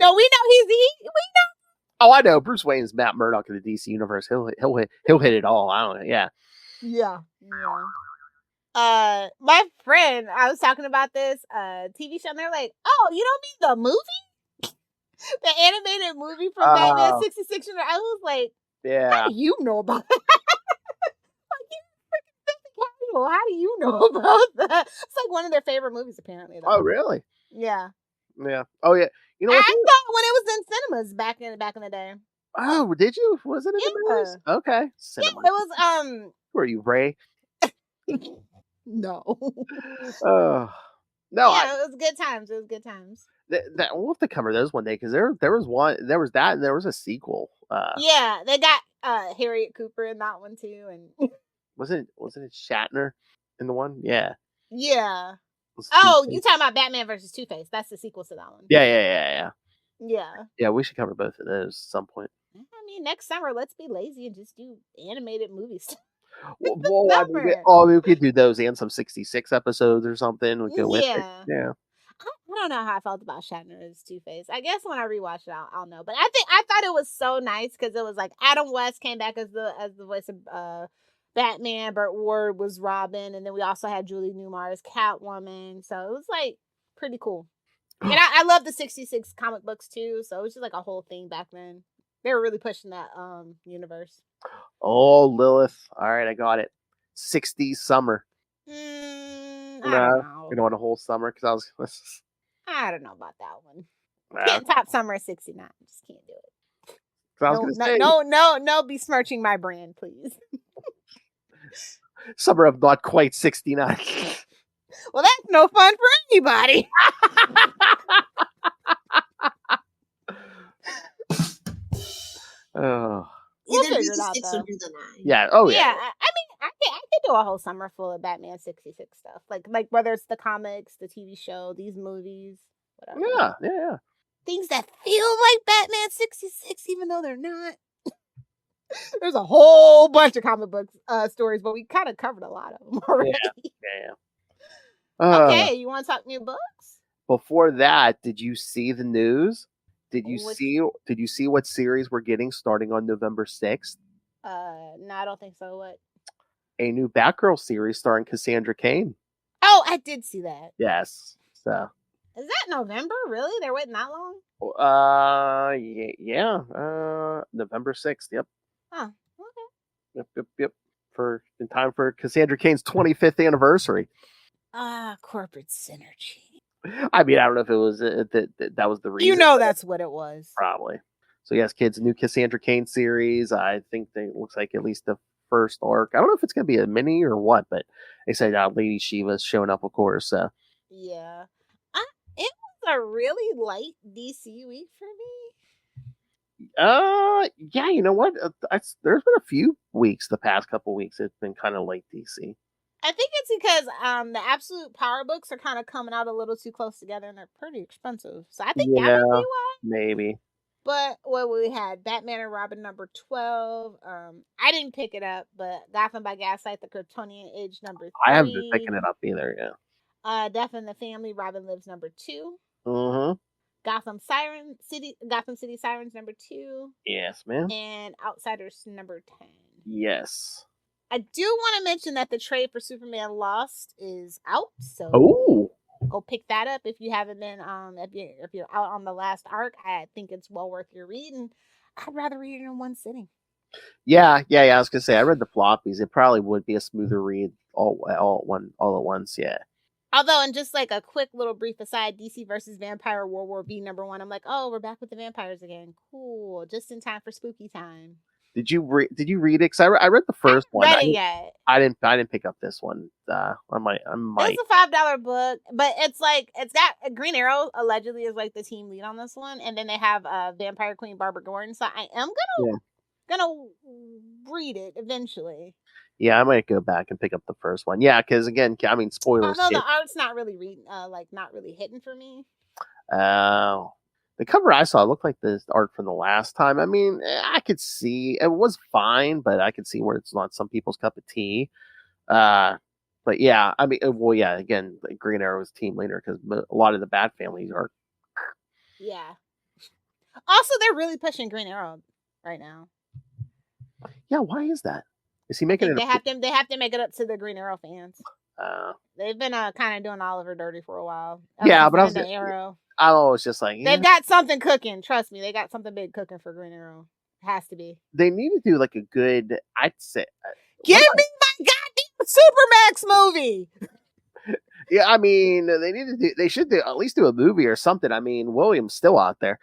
No, we know we know. Oh, I know. Bruce Wayne's Matt Murdock in the DC universe. He'll hit it all. I don't know. Yeah. Yeah. My friend, I was talking about this TV show, and they're like, "Oh, you don't mean the movie, the animated movie from Batman '66?" I was like. Yeah. How do you know about that? Like, you're freaking casual. How do you know about that? It's like one of their favorite movies, apparently. Though. Oh, really? Yeah. Yeah. Oh, yeah. You know what? I thought when it was in cinemas back in the day. Oh, did you? Was it in the movies? Okay. Cinema. Yeah, it was. Who are you, Ray? No. No. Yeah, it was good times. We'll have to cover those one day because there was that, and there was a sequel. Yeah, they got Harriet Cooper in that one too, and wasn't it Shatner in the one? Yeah. Yeah. Oh, you talking about Batman versus Two-Face? That's the sequel to that one. Yeah. Yeah, we should cover both of those at some point. I mean, next summer, let's be lazy and just do animated movies. We could do those and some 66 episodes or something. We could Yeah. I don't know how I felt about Shatner as Two-Face. I guess when I rewatch it, I'll know. But I thought it was so nice because it was like Adam West came back as the voice of Batman, Burt Ward was Robin, and then we also had Julie Newmar as Catwoman. So it was like pretty cool. And I love the 66 comic books too, so it was just like a whole thing back then. They were really pushing that universe. Oh, Lilith. All right, I got it. 60s summer. I don't know. You know, on a whole summer because I don't know about that one. Can't top summer of 69. Just can't do it. No, besmirching my brand, please. Summer of not quite 69. Well, that's no fun for anybody. Either do the 6 or do the 9. Yeah. Oh, yeah. Yeah. I mean, I could do a whole summer full of Batman 66 stuff. Like whether it's the comics, the TV show, these movies, whatever. Yeah. Things that feel like Batman 66, even though they're not. There's a whole bunch of comic book stories, but we kind of covered a lot of them already. Yeah. Okay, you want to talk new books? Before that, did you see the news? Did you see what series we're getting starting on November 6th? No, I don't think so. What? A new Batgirl series starring Cassandra Cain. Oh, I did see that. Yes. So. Is that November? Really? They're waiting that long? Yeah. November 6th. Yep. Oh, okay. Yep. In time for Cassandra Cain's 25th anniversary. Corporate synergy. I mean, I don't know if it was that was the reason. You know, that's what it was. Probably. So yes, kids, new Cassandra Cain series. I think it looks like at least the first arc. I don't know if it's going to be a mini or what, but they said Lady Shiva's showing up, of course. Yeah. It was a really light DC week for me. Yeah, you know what? There's been a few weeks, the past couple weeks, it's been kind of light DC. I think it's because the Absolute Power books are kind of coming out a little too close together, and they're pretty expensive. So I think that might be why. Maybe. But we had Batman and Robin number 12. I didn't pick it up, but Gotham by Gaslight, the Kryptonian Age number 3. I haven't been picking it up either. Yeah. Death in the Family, Robin Lives number 2. Mm-hmm. Gotham City Sirens number 2. Yes, ma'am. And Outsiders number 10. Yes. I do want to mention that the trade for Superman Lost is out, so go pick that up if you haven't been. If you're out on the last arc, I think it's well worth your read, and I'd rather read it in one sitting. Yeah. I was gonna say I read the floppies. It probably would be a smoother read all at once. Yeah. Although, and just like a quick little brief aside, DC versus Vampire World War B number 1. I'm like, oh, we're back with the vampires again. Cool, just in time for spooky time. Did you read it? Because I read the first one. Read it yet? I didn't pick up this one. I might. It's a $5 book, but it's got Green Arrow allegedly is like the team lead on this one, and then they have Vampire Queen Barbara Gordon. So I am gonna read it eventually. Yeah, I might go back and pick up the first one. Yeah, because again, I mean, spoilers. Although the art's not really not really hitting for me. The cover I saw looked like the art from the last time. I mean, I could see it was fine, but I could see where it's not some people's cup of tea. But yeah, I mean, again, Green Arrow's team leader because a lot of the Bat families are. Yeah. Also, they're really pushing Green Arrow right now. Yeah, why is that? Is he making it? They have to make it up to the Green Arrow fans. They've been kind of doing Oliver dirty for a while. Yeah, but I was just like, they've got something cooking. Trust me, they got something big cooking for Green Arrow. Has to be. They need to do like a good. I'd say. Give me my goddamn Supermax movie. Yeah, I mean, they should at least do a movie or something. I mean, William's still out there.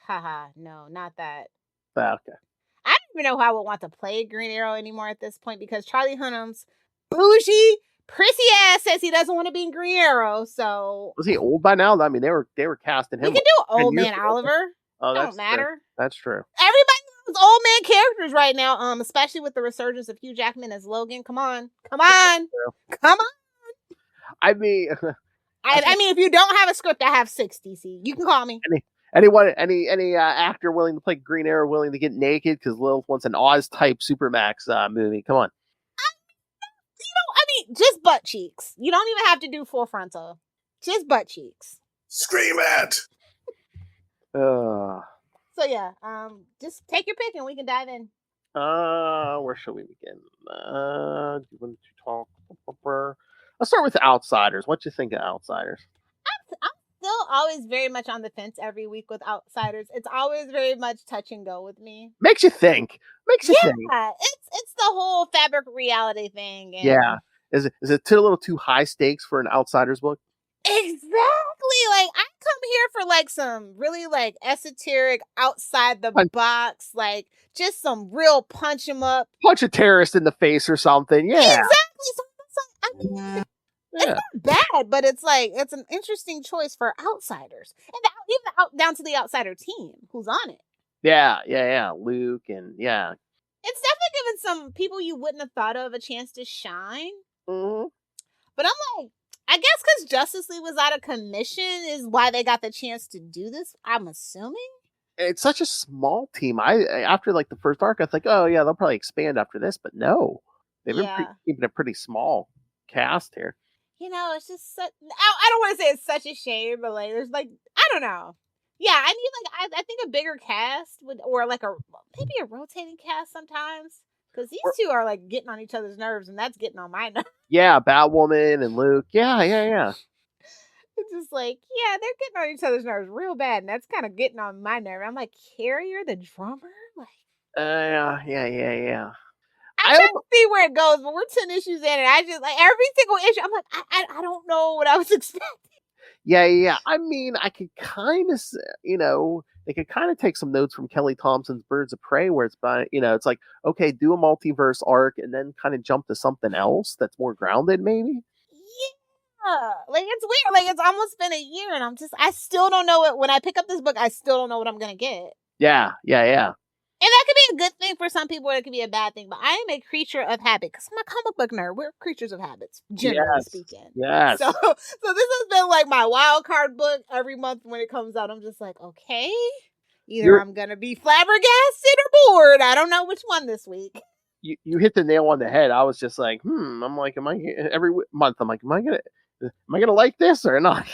Haha, no, not that. Okay. I don't even know who I would want to play Green Arrow anymore at this point because Charlie Hunnam's bougie, prissy ass says he doesn't want to be in Green Arrow. So was he old by now? I mean, they were casting him. We can do Old Man Oliver. Oh, don't matter. True. That's true. Everybody loves old man characters right now. Especially with the resurgence of Hugh Jackman as Logan. Come on. I mean, I mean, if you don't have a script, I have 6 DC. You can call me. Any actor willing to play Green Arrow, willing to get naked because Lilith wants an Oz type Supermax movie. Come on. I mean, just butt cheeks. You don't even have to do full frontal. Just butt cheeks. Scream it! Uh, So yeah, just take your pick and we can dive in. where shall we begin? Do you want to talk? Let's start with the Outsiders. What do you think of Outsiders? I'm still always very much on the fence every week with Outsiders. It's always very much touch and go with me. Makes you think. Think. Yeah, it's the whole fabric reality thing. And Yeah. Is it too a little too high stakes for an Outsiders book? exactly. Like I come here for like some really like esoteric, outside the box, like just some real punch 'em up, Punch a terrorist in the face or something. Yeah. Exactly. So I mean, Yeah. it's not bad, but it's like it's an interesting choice for Outsiders, and even down to the Outsider team who's on it. Yeah. Luke and yeah. It's definitely given some people you wouldn't have thought of a chance to shine. Mm-hmm. But I'm like, I guess because Justice League was out of commission is why they got the chance to do this. I'm assuming. It's such a small team. I after like the first arc, I think, oh yeah, they'll probably expand after this, but no, they've been keeping a pretty small cast here. You know, it's just I don't want to say it's such a shame, but like there's like I don't know. Yeah, I need like I think a bigger cast would, or like maybe a rotating cast sometimes, because these two are like getting on each other's nerves, and that's getting on my nerves. Yeah, Batwoman and Luke. Yeah. It's just like, yeah, they're getting on each other's nerves real bad, and that's kind of getting on my nerve. I'm like, Carrier, the drummer, like. Yeah. I'm trying to see where it goes, but we're 10 issues in, and I just like every single issue. I'm like, I don't know what I was expecting. Yeah. I mean, I could kind of, they could kind of take some notes from Kelly Thompson's Birds of Prey, where it's by, it's like, okay, do a multiverse arc and then kind of jump to something else that's more grounded, maybe. Yeah, like it's weird. Like it's almost been a year, and I still don't know it. When I pick up this book, I still don't know what I'm gonna get. Yeah. And that could be a good thing for some people, or it could be a bad thing. But I am a creature of habit because I'm a comic book nerd. We're creatures of habits, generally speaking. Yes. So this has been like my wild card book every month when it comes out. I'm just like, okay, either I'm gonna be flabbergasted or bored. I don't know which one this week. You hit the nail on the head. I was just like, I'm like, every month? I'm like, am I gonna like this or not?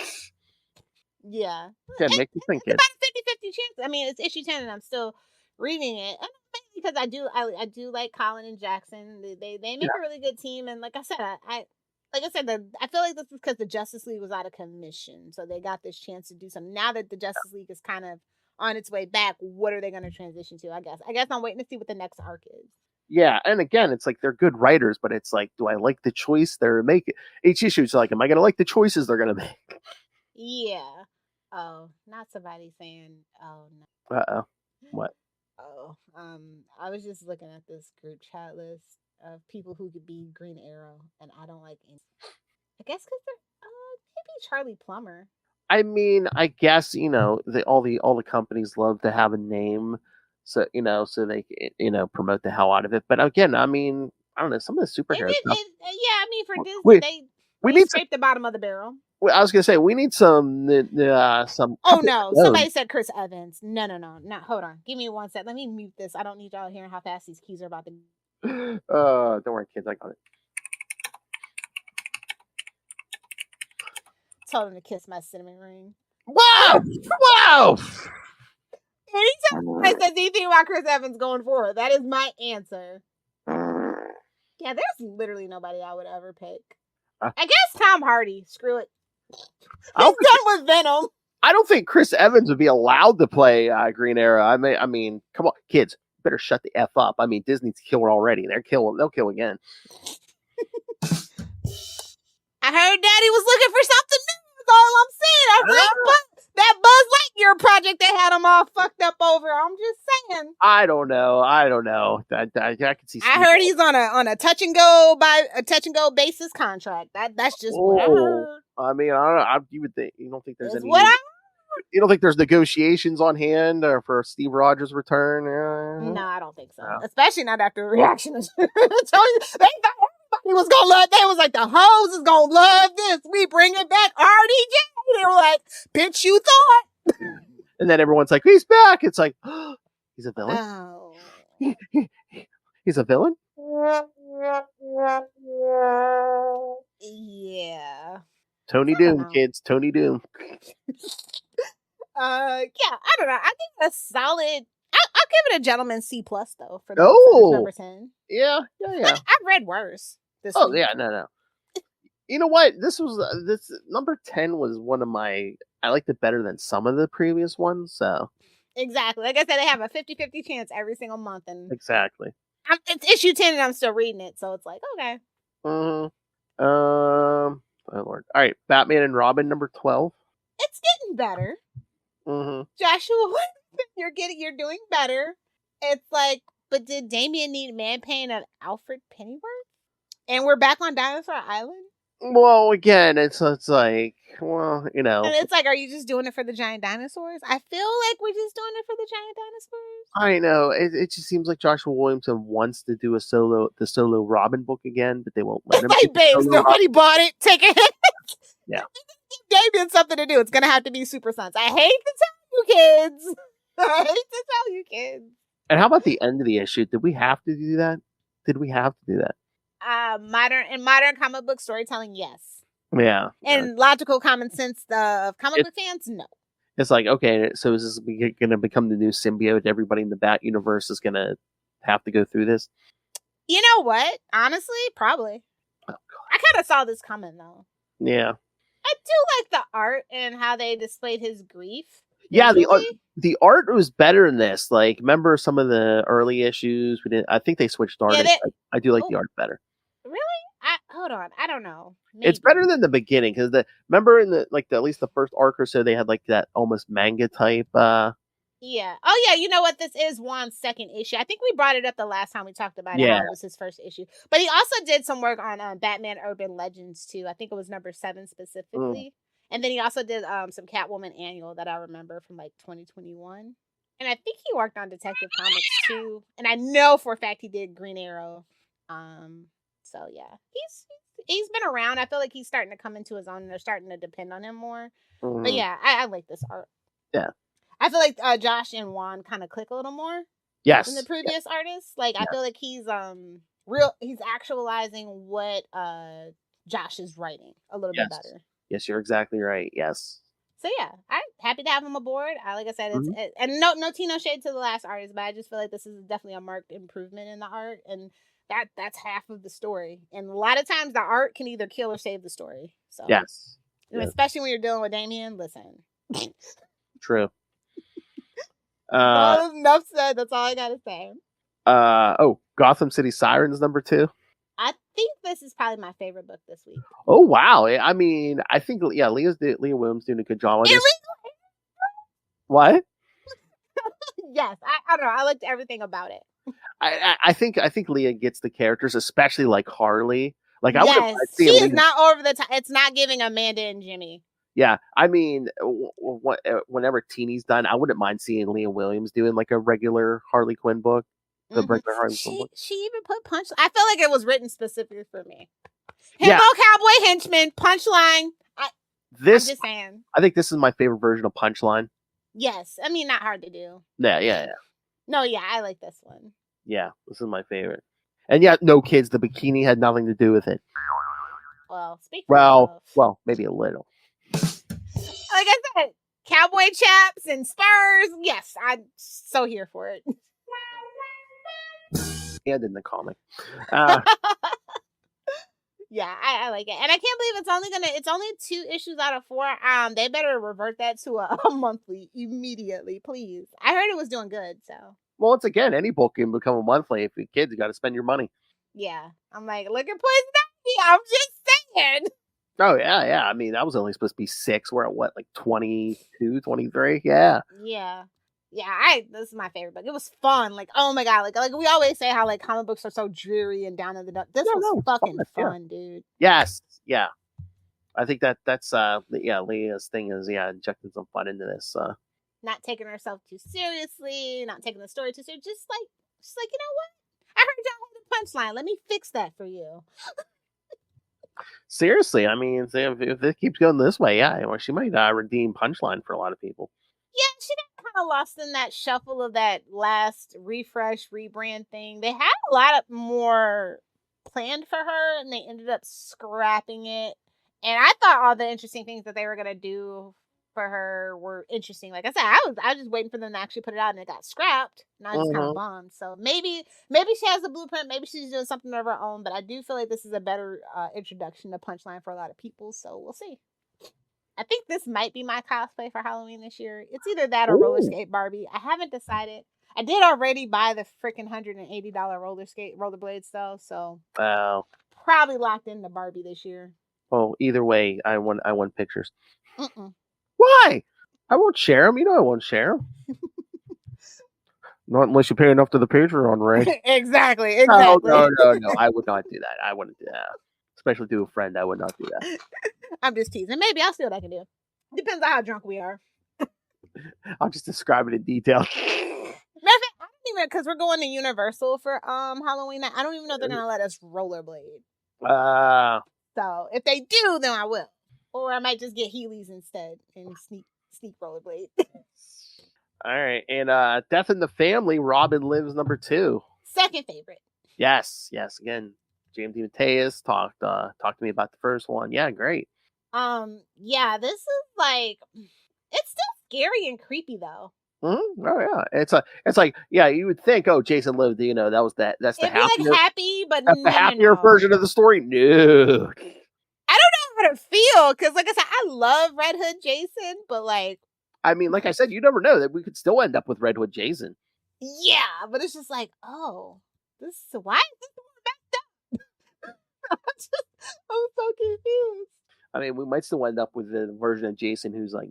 Yeah. Make you think. It's about a 50-50 chance. I mean, it's issue 10, and I'm still reading it, and mainly because I do like Colin and Jackson. They make a really good team, and like I said, I feel like this is because the Justice League was out of commission, so they got this chance to do something. Now that the Justice League is kind of on its way back, what are they going to transition to? I guess I'm waiting to see what the next arc is. Yeah, and again, it's like they're good writers, but it's like, do I like the choice they're making? Each issue is like, am I going to like the choices they're going to make? Yeah. Oh, not somebody saying, oh no. Uh-oh. What? Oh, I was just looking at this group chat list of people who could be Green Arrow, and I don't like any. I guess because they're maybe Charlie Plummer. I mean, I guess all the companies love to have a name, so so they promote the hell out of it. But again, I mean, I don't know, some of the superheroes. I mean, for Disney, we need scrape the bottom of the barrel. I was gonna say we need some. Oh no! Somebody said Chris Evans. No. Hold on. Give me one sec. Let me mute this. I don't need y'all hearing how fast these keys are about to. Don't worry, kids. I got it. Told him to kiss my cinnamon ring. Wow! Anytime I said anything about Chris Evans going forward, that is my answer. Yeah, there's literally nobody I would ever pick. I guess Tom Hardy. Screw it. He's done with Venom. I don't think Chris Evans would be allowed to play Green Arrow. I mean, come on, kids, better shut the F up. I mean, Disney's killed already. They'll kill again. I heard Daddy was looking for something new. That's all I'm saying. I read that Buzz Lightyear project they had him all fucked up over. I'm just saying. I don't know. I can see. I heard he's on a touch and go basis contract. That's just what I heard. I mean, I don't know. You don't think there's any? You don't think there's negotiations on hand for Steve Rogers' return? No, I don't think so. No. Especially not after the reaction. They thought everybody was gonna love. They was like, the hoes is gonna love this. We bring it back, RDJ. They were like, bitch, you thought. And then everyone's like, he's back. It's like, oh, he's a villain. Oh. He's a villain. Yeah. Tony I don't Doom, know. kids. Tony Doom. Yeah, I don't know. I think that's solid. I'll give it a gentleman C plus though for the Oh! number 10. Yeah. I've read worse this Oh, week. yeah, no. You know what? This number 10 was one of my. I liked it better than some of the previous ones. So Exactly. Like I said, they have a 50-50 chance every single month, and exactly. it's issue 10, and I'm still reading it, so it's like okay. Oh Lord. All right, Batman and Robin number 12. It's getting better. Joshua, you're doing better. It's like, but did Damian need man pain of Alfred Pennyworth? And we're back on Dinosaur Island? Well, again, it's like, well, And it's like, are you just doing it for the giant dinosaurs? I feel like we're just doing it for the giant dinosaurs. I know. It just seems like Joshua Williamson wants to do the solo Robin book again, but they won't let him. Like, babes, nobody bought it. Take it. Yeah. Damian something to do. It's going to have to be Super Sons. I hate to tell you kids. I hate to tell you kids. And how about the end of the issue? Did we have to do that? Modern comic book storytelling, yes. Yeah. And logical common sense of comic book fans, no. It's like, okay, so is this going to become the new symbiote? Everybody in the Bat universe is going to have to go through this? You know what? Honestly, probably. Oh, God. I kind of saw this coming, though. Yeah. I do like the art and how they displayed his grief. Yeah, the art was better in this. Like, remember some of the early issues? I think they switched artists. Yeah, I do like the art better. Really? Hold on. I don't know. Maybe. It's better than the beginning because remember in at least the first arc or so they had like that almost manga type. Yeah. Oh yeah. You know what? This is Juan's second issue. I think we brought it up the last time we talked about it. How it was his first issue, but he also did some work on Batman Urban Legends too. I think it was number 7 specifically. And then he also did some Catwoman annual that I remember from like 2021. And I think he worked on Detective Comics too. And I know for a fact he did Green Arrow. So yeah, he's been around. I feel like he's starting to come into his own and they're starting to depend on him more. But yeah, I like this art. Yeah. I feel like Josh and Juan kind of click a little more. Yes. Than the previous artists. Like I feel like he's he's actualizing what Josh is writing a little bit better. Yes, you're exactly right. Yes. So yeah, I'm happy to have him aboard. Like I said, and no tea, no shade to the last artist, but I just feel like this is definitely a marked improvement in the art, and that's half of the story. And a lot of times the art can either kill or save the story. So yes, and especially when you're dealing with Damian. Listen, true. Enough said. That's all I gotta say. Gotham City Sirens number 2. I think this is probably my favorite book this week. Oh wow! I mean, I think Leah Williams doing a good job on this. What? Yes, I don't know. I liked everything about it. I think Leah gets the characters, especially like Harley. Like she is not over the top. It's not giving Amanda and Jimmy. Yeah, I mean, whenever Teeny's done, I wouldn't mind seeing Leah Williams doing like a regular Harley Quinn book. The regular Harley Quinn book. She even put punch. I feel like it was written specifically for me. Himbo Cowboy Henchman Punchline. I'm just saying. I think this is my favorite version of Punchline. Yes, I mean not hard to do. Yeah. No, yeah, I like this one. Yeah, this is my favorite. And yeah, no kids, the bikini had nothing to do with it. Well, well, maybe a little. Like I said, cowboy chaps and spurs. Yes, I'm so here for it. And in the comic. Yeah, I like it. And I can't believe it's only 2 issues out of 4. They better revert that to a monthly immediately, please. I heard it was doing good, so. Well, once again, any book can become a monthly. If you're kids, you got to spend your money. Yeah. I'm like, look at Poison Ivy. I'm just saying. Oh, yeah. I mean, that was only supposed to be 6. We're at what, like 22, 23? Yeah. Yeah. Yeah, this is my favorite book. It was fun. Like, oh my god, like we always say how like comic books are so dreary and down in the dump. This was fucking fun, dude. Yes, yeah. I think that's Leah's thing is injecting some fun into this. Not taking herself too seriously, not taking the story too seriously. Just like you know what? I heard y'all had the punchline. Let me fix that for you. Seriously, I mean, if it keeps going this way, she might redeem Punchline for a lot of people. Yeah, she got kind of lost in that shuffle of that last rebrand thing. They had a lot more planned for her, and they ended up scrapping it. And I thought all the interesting things that they were gonna do for her were interesting. Like I said, I was just waiting for them to actually put it out, and it got scrapped. And I just kind of bummed. So maybe she has a blueprint. Maybe she's doing something of her own. But I do feel like this is a better introduction to Punchline for a lot of people. So we'll see. I think this might be my cosplay for Halloween this year. It's either that or roller skate Barbie. I haven't decided. I did already buy the freaking $180 rollerblades though. So probably locked into Barbie this year. Well, either way, I want pictures. Mm-mm. Why? I won't share them. You know I won't share them. Not unless you pay enough to the Patreon, Ray. Exactly. No. I would not do that. I wouldn't do that. Especially to a friend, I would not do that. I'm just teasing. Maybe I'll see what I can do. Depends on how drunk we are. I'll just describe it in detail. I don't even, because we're going to Universal for Halloween night. I don't even know if they're gonna let us rollerblade. So if they do, then I will. Or I might just get Heelys instead and sneak rollerblade. All right, and Death in the Family, Robin Lives #2. Second favorite. Yes. Again, James DeMatteis talked to me about the first one. Yeah, great. Yeah, this is like, it's still scary and creepy though. Mm-hmm. Oh yeah, it's like yeah, you would think, oh, Jason lived, that's the happier, happy, but that's the happier version of the story. No, I don't know how to feel because, like I said, I love Red Hood Jason, but like, I mean, like I said, you never know that we could still end up with Red Hood Jason. Yeah, but it's just like, oh, why is this backed up? I'm so confused. I mean, we might still end up with the version of Jason who's like,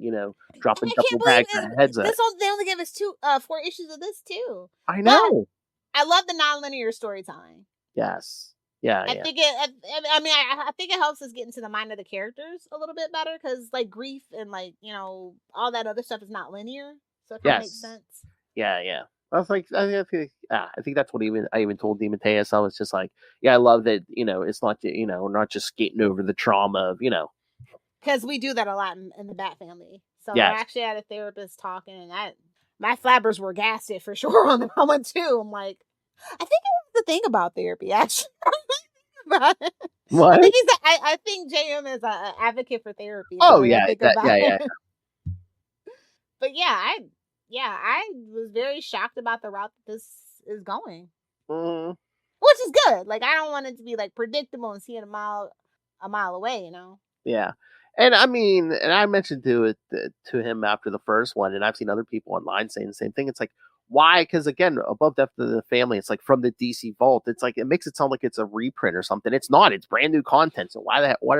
dropping double bags of heads up. They only gave us 4 issues of this too. I know. But I love the non-linear storytelling. Yes. Yeah. I think I think it helps us get into the mind of the characters a little bit better because like grief and like all that other stuff is not linear, so it kind of makes sense. Yeah. I was like, I think that's what I even told DeMatteis. I was just like, yeah, I love that. It's not we're not just skating over the trauma of because we do that a lot in the Bat family. So yes. I actually had a therapist talking, and my flabbers were gasted for sure on that one too. I'm like, I think that's the thing about therapy, actually. About it. What? I think JM is an advocate for therapy. Oh yeah, yeah. But I was very shocked about the route that this is going, which is good. Like I don't want it to be like predictable and see it a mile away. Yeah, and I mean, and I mentioned to him after the first one, and I've seen other people online saying the same thing. It's like, why? Because again, Above Death of the Family, it's like from the DC vault. It's like it makes it sound like it's a reprint or something. It's not. It's brand new content. So where the hell? Well,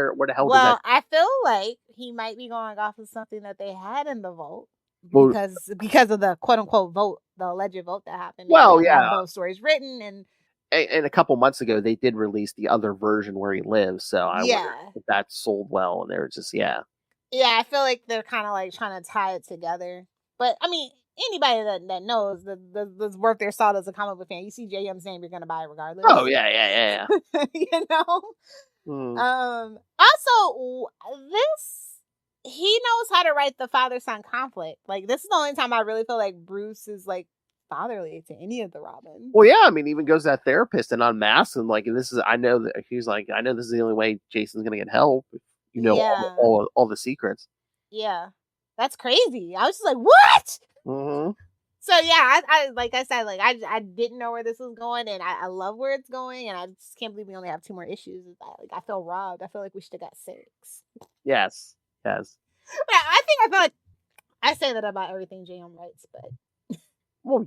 does that... I feel like he might be going off of something that they had in the vault because of the quote unquote vote, the alleged vote that happened. Well, yeah, those stories written and a couple months ago they did release the other version where he lives. So I wonder if that sold well, and they were just Yeah, I feel like they're kind of like trying to tie it together. But I mean, anybody that knows that's worth their salt as a comic book fan, you see JM's name, you're gonna buy it regardless. Oh yeah. Also, he knows how to write the father-son conflict. Like this is the only time I really feel like Bruce is like fatherly to any of the Robins. Well, yeah, I mean, even goes to that therapist and unmasks and like, I know this is the only way Jason's gonna get help. All the secrets. Yeah, that's crazy. I was just like, what? Mm-hmm. So yeah, I like I said, like I didn't know where this was going, and I love where it's going, and I just can't believe we only have 2 more issues. Like I feel robbed. I feel like we should have got 6. Yes. But I feel like I say that about everything JM writes, but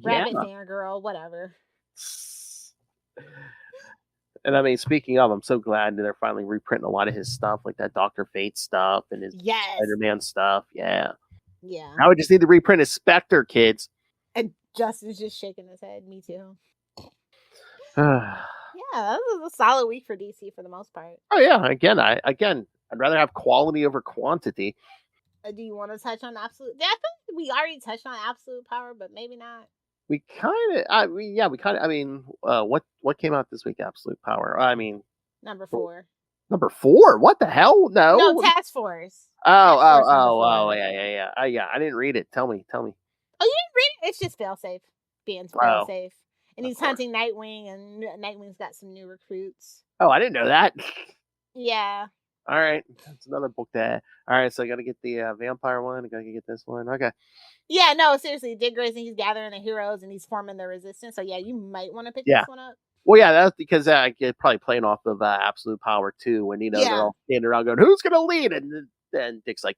Rabbit fan girl, whatever. And I mean, speaking of, I'm so glad that they're finally reprinting a lot of his stuff, like that Dr. Fate stuff and his Spider-Man stuff. Yeah. Now we just need to reprint his Spectre, kids. And Justin's just shaking his head. Me too. This was a solid week for DC for the most part. Oh yeah. Again, I'd rather have quality over quantity. Do you want to touch on Absolute? I think we already touched on Absolute Power, but maybe not. We kind of. I mean, what came out this week? Absolute Power. I mean, number 4. Number 4? What the hell? No, Task Force. Oh, yeah. I didn't read it. Tell me. Oh, you didn't read it? It's just Failsafe being Failsafe, and he's hunting Nightwing, and Nightwing's got some new recruits. Oh, I didn't know that. Yeah. All right, that's another book that. All right, so I got to get the vampire one. I got to get this one. Okay. Yeah, no, seriously, Dick Grayson, he's gathering the heroes and he's forming the resistance. So yeah, you might want to pick this one up. Well, yeah, that's because probably playing off of Absolute Power too. When they're all standing around going, "Who's gonna lead?" And then Dick's like,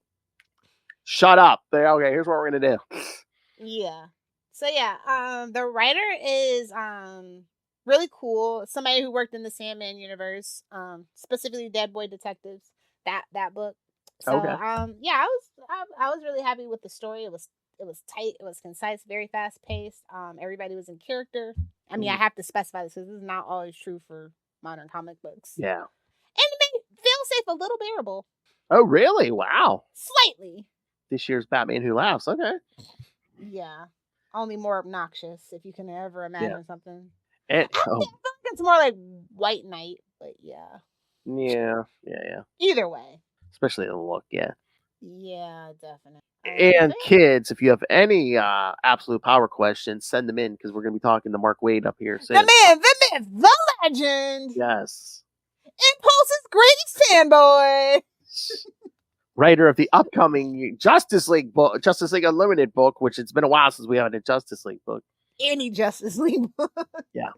"Shut up!" Okay, here's what we're gonna do. Yeah. So yeah, the writer is really cool. Somebody who worked in the Sandman universe, specifically Dead Boy Detectives. That book. So yeah, I was really happy with the story. It was tight. It was concise, very fast paced. Everybody was in character. I mean, I have to specify this because this is not always true for modern comic books. Yeah. And it made Failsafe a little bearable. Oh, really? Wow. Slightly. This year's Batman Who Laughs. Okay. Yeah. Only more obnoxious, if you can ever imagine something. I think it's more like White Knight, but yeah. Yeah. Either way. Especially the look, yeah. Yeah, definitely. And kids, if you have any Absolute Power questions, send them in because we're going to be talking to Mark Waid up here soon. The man, the myth, the legend. Yes. Impulse's greatest fanboy. Writer of the upcoming Justice League book, Justice League Unlimited book, which it's been a while since we had a Justice League book. Any Justice League book. Yeah.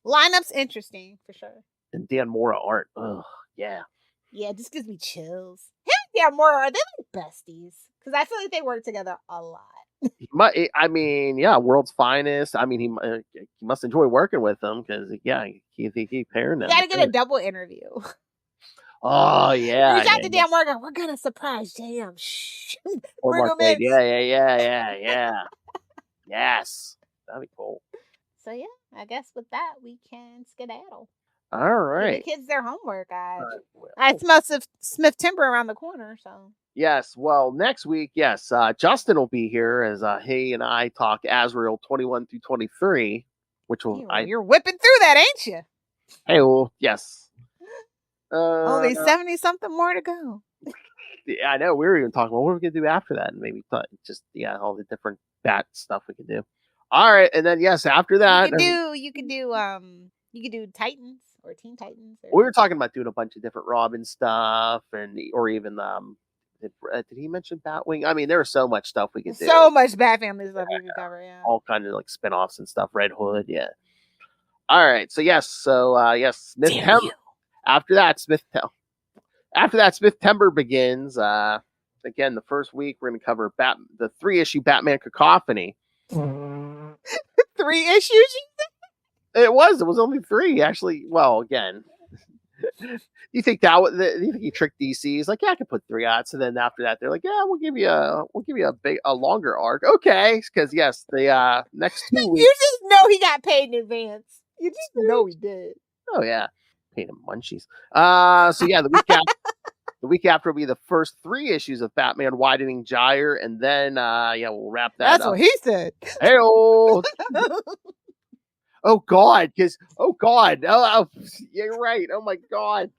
Lineup's interesting, for sure. And Dan Mora art. Ugh, yeah. Yeah, it just gives me chills. Him and Dan Mora, are they like besties? Because I feel like they work together a lot. I mean, yeah, world's finest. I mean, he must enjoy working with them because, yeah, he pairing them. You gotta get a double interview. Oh, yeah. Reach out to Dan Morgan. We're gonna surprise JM. Shh. Or Mark Waid. Yeah. Yes. That'd be cool. So, yeah, I guess with that, we can skedaddle. All right. Give the kids their homework. I smell Smith Timber around the corner, so. Yes. Well, next week, yes, Justin will be here as he and I talk Azrael 21 through 23, which will. You're whipping through that, ain't you? Hey, well, yes. Only 70 something more to go. Yeah, I know. We were even talking about what we're gonna do after that, and maybe all the different bat stuff we could do. All right, and then yes, after that, you could do Titans or Teen Titans. We were talking about doing a bunch of different Robin stuff, or even did he mention Batwing? I mean, there was so much stuff we could do. So much Bat Family stuff we could cover. Yeah, all kind of like spinoffs and stuff. Red Hood, yeah. All right, so yes, Smith Timber. After that, Smith Timber begins. Again, the first week we're going to cover the 3-issue Batman Cacophony. 3 issues? It was only 3 actually. Well, again, you think he tricked DC? He's like, yeah, I can put 3 out. So then after that, they're like, yeah, we'll give you a longer arc, okay? Because yes, the next 2 weeks. You just know he got paid in advance. You just know he did. Oh yeah, paid him munchies. So yeah, the week after will be the first 3 issues of Batman Widening Gyre, and then we'll wrap that up. That's what he said. Hey-oh. Oh God, you're right. Oh my God,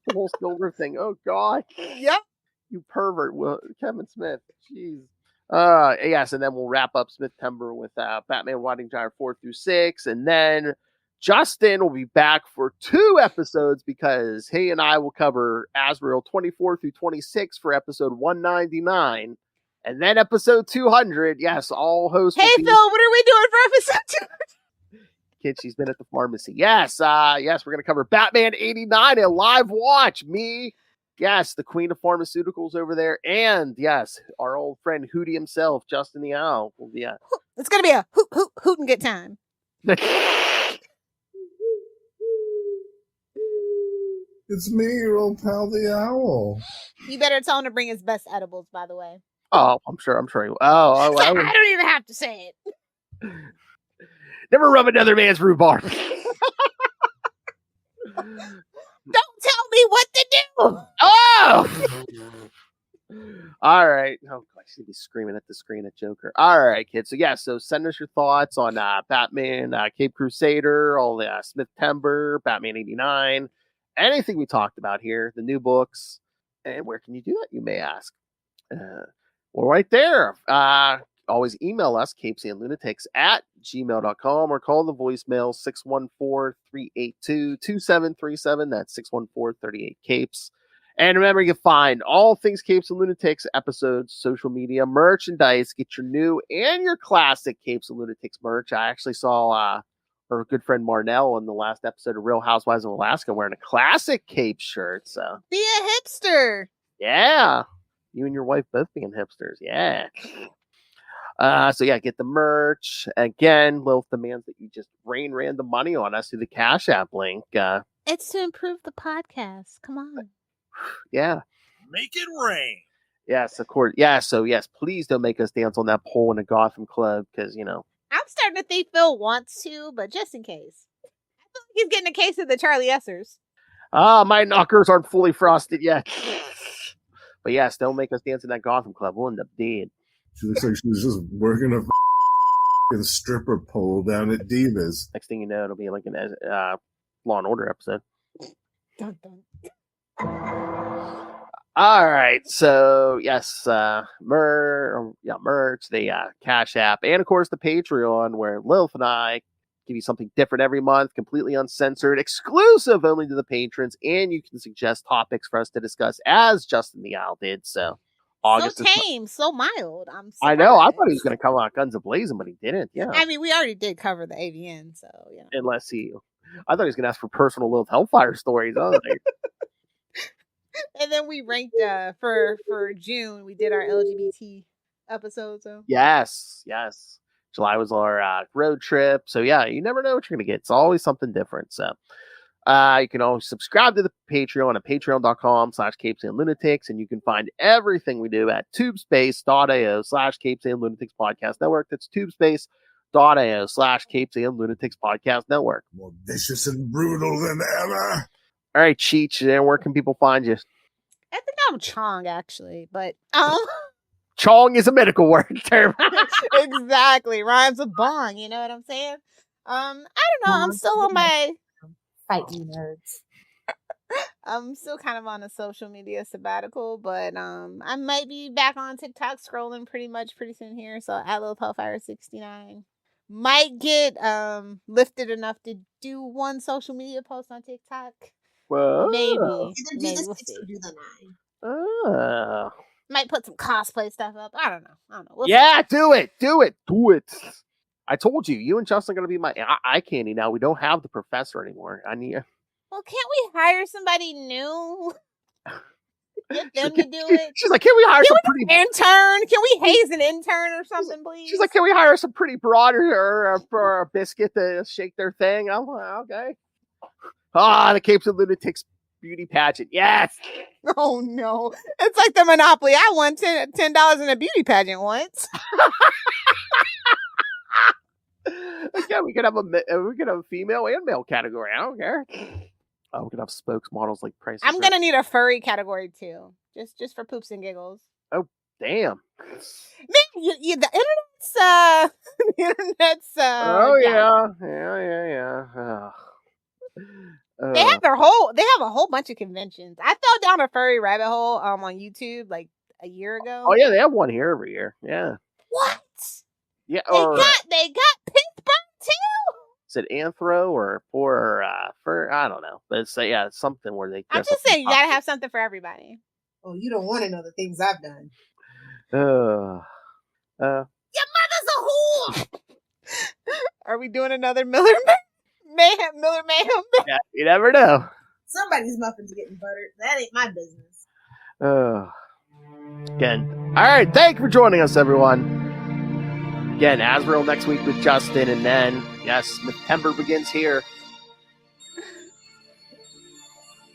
the whole Silver thing. Oh God, yep, you pervert, Kevin Smith. Jeez. Yes, and then we'll wrap up Smith Timber with Batman Widening Gyre 4 through 6, and then Justin will be back for 2 episodes because he and I will cover Azrael 24 through 26 for episode 199. And then episode 200, yes, all hosts. Hey, Phil, what are we doing for episode 200? Kid, she's been at the pharmacy. Yes, we're going to cover Batman 89 and live watch. Me, yes, the queen of pharmaceuticals over there. And, yes, our old friend Hootie himself, Justin the Owl. Will be It's going to be a hoot and good time. It's me, your old pal, the Owl. You better tell him to bring his best edibles, by the way. Oh, I'm sure he will. I don't even have to say it. Never rub another man's rhubarb. Don't tell me what to do. Oh! All right. Oh, I should be screaming at the screen at Joker. All right, kids. So send us your thoughts on Batman, Cape Crusader, all the Smith Timber, Batman 89, anything we talked about here, the new books. And where can you do that, you may ask? Well, right there. always email us, CapesandLunatics@gmail.com, or call the voicemail 614-382-2737. That's 614-38-CAPES. And remember, you can find all things Capes and Lunatics, episodes, social media, merchandise. Get your new and your classic Capes and Lunatics merch. I actually saw our good friend Marnell in the last episode of Real Housewives of Alaska wearing a classic Cape shirt. So Be a hipster. yeah, you and your wife both being hipsters. Yeah. So yeah, get the merch. Again, Lilith demands that you just rain random money on us through the Cash App link. It's to improve the podcast. Come on. Yeah. Make it rain. Yes, of course. Yeah, so yes, please don't make us dance on that pole in a Gotham club, because, I'm starting to think Phil wants to, but just in case. I feel like he's getting a case of the Charlie Essers. my knockers aren't fully frosted yet. But yes, don't make us dance in that Gotham club. We'll end up dead. She looks like she was just working a stripper pole down at Divas. Next thing you know, it'll be like an Law and Order episode. Dun, dun. All right, so yes, merch, the Cash App, and of course the Patreon, where Lilith and I give you something different every month, completely uncensored, exclusive only to the patrons, and you can suggest topics for us to discuss, as Justin the Owl did. So August, so tame, so mild. I know. I thought he was going to come out guns a-blazing, but he didn't. Yeah, I mean, we already did cover the AVN, so yeah. Unless I thought he was going to ask for personal Lilith Hellfire stories. And then we ranked for June. We did our LGBT episode. So yes. July was our road trip. So yeah, you never know what you're gonna get. It's always something different. So you can always subscribe to the Patreon at patreon.com/CapesandLunatics, and you can find everything we do at tubespace.io/CapesandLunatics Podcast Network. That's tubespace.io/CapesandLunatics Podcast Network. More vicious and brutal than ever. All right, Cheech, and where can people find you? I think I'm Chong, actually, but Chong is a medical word term. Exactly, rhymes with bong. You know what I'm saying? I don't know. I'm still on my Fight you nerds. I'm still kind of on a social media sabbatical, but I might be back on TikTok scrolling pretty soon here. So at Lil Hellfire 69 might get lifted enough to do one social media post on TikTok. Whoa. Maybe. Either do Maybe the we'll 6 see. or do the 9. Might put some cosplay stuff up. I don't know. We'll yeah, see. Do it. I told you, you and Justin are going to be my eye candy now. We don't have the professor anymore. I need. Well, can't we hire somebody new? Get them to do it. She's like, can we hire some pretty intern? Can we haze an intern or something, please? She's like, can we hire some pretty broad or a biscuit to shake their thing? I'm like, okay. The Capes and Lunatics beauty pageant. Yes. Oh no! It's like the Monopoly. I won $10 in a beauty pageant once. Yeah, we could have a female and male category. I don't care. Oh, we could have spokesmodels like Price. I'm gonna need a furry category too, just for poops and giggles. Oh damn! Man, the internet's. Oh yeah. They have a whole bunch of conventions. I fell down a furry rabbit hole on YouTube like a year ago. Oh yeah, they have one here every year. Yeah. What? Yeah. They got Pittsburgh too. Is it anthro or for I don't know, but it's something where they. I'm just saying you gotta have something for everybody. Oh, you don't want to know the things I've done. Your mother's a whore. Are we doing another Miller Mayhem? Yeah, you never know. Somebody's muffins getting buttered. That ain't my business. Again, all right. Thank you for joining us, everyone. Again, Azrael next week with Justin, and then September begins here.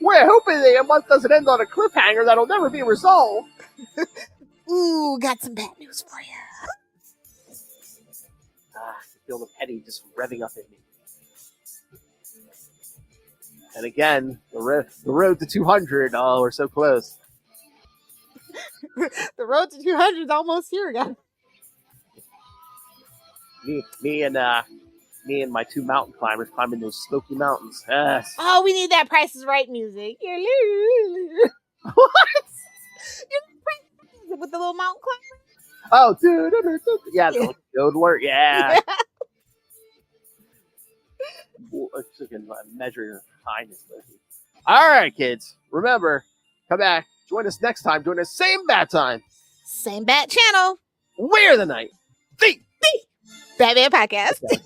We're hoping the month doesn't end on a cliffhanger that'll never be resolved. Ooh, got some bad news for you. I feel the petty just revving up in me. And again, the road to 200. Oh, we're so close. The road to 200 is almost here, guys. Me and my two mountain climbers climbing those Smoky Mountains. Yes. Oh, we need that Price is Right music. What? With the little mountain climber? Oh, yeah, the yodeler. Yeah. It's like a measure of kindness. All right, kids. Remember, come back. Join us next time. Join us same bat time. Same bat channel. We're the night. The Batman Podcast. Okay.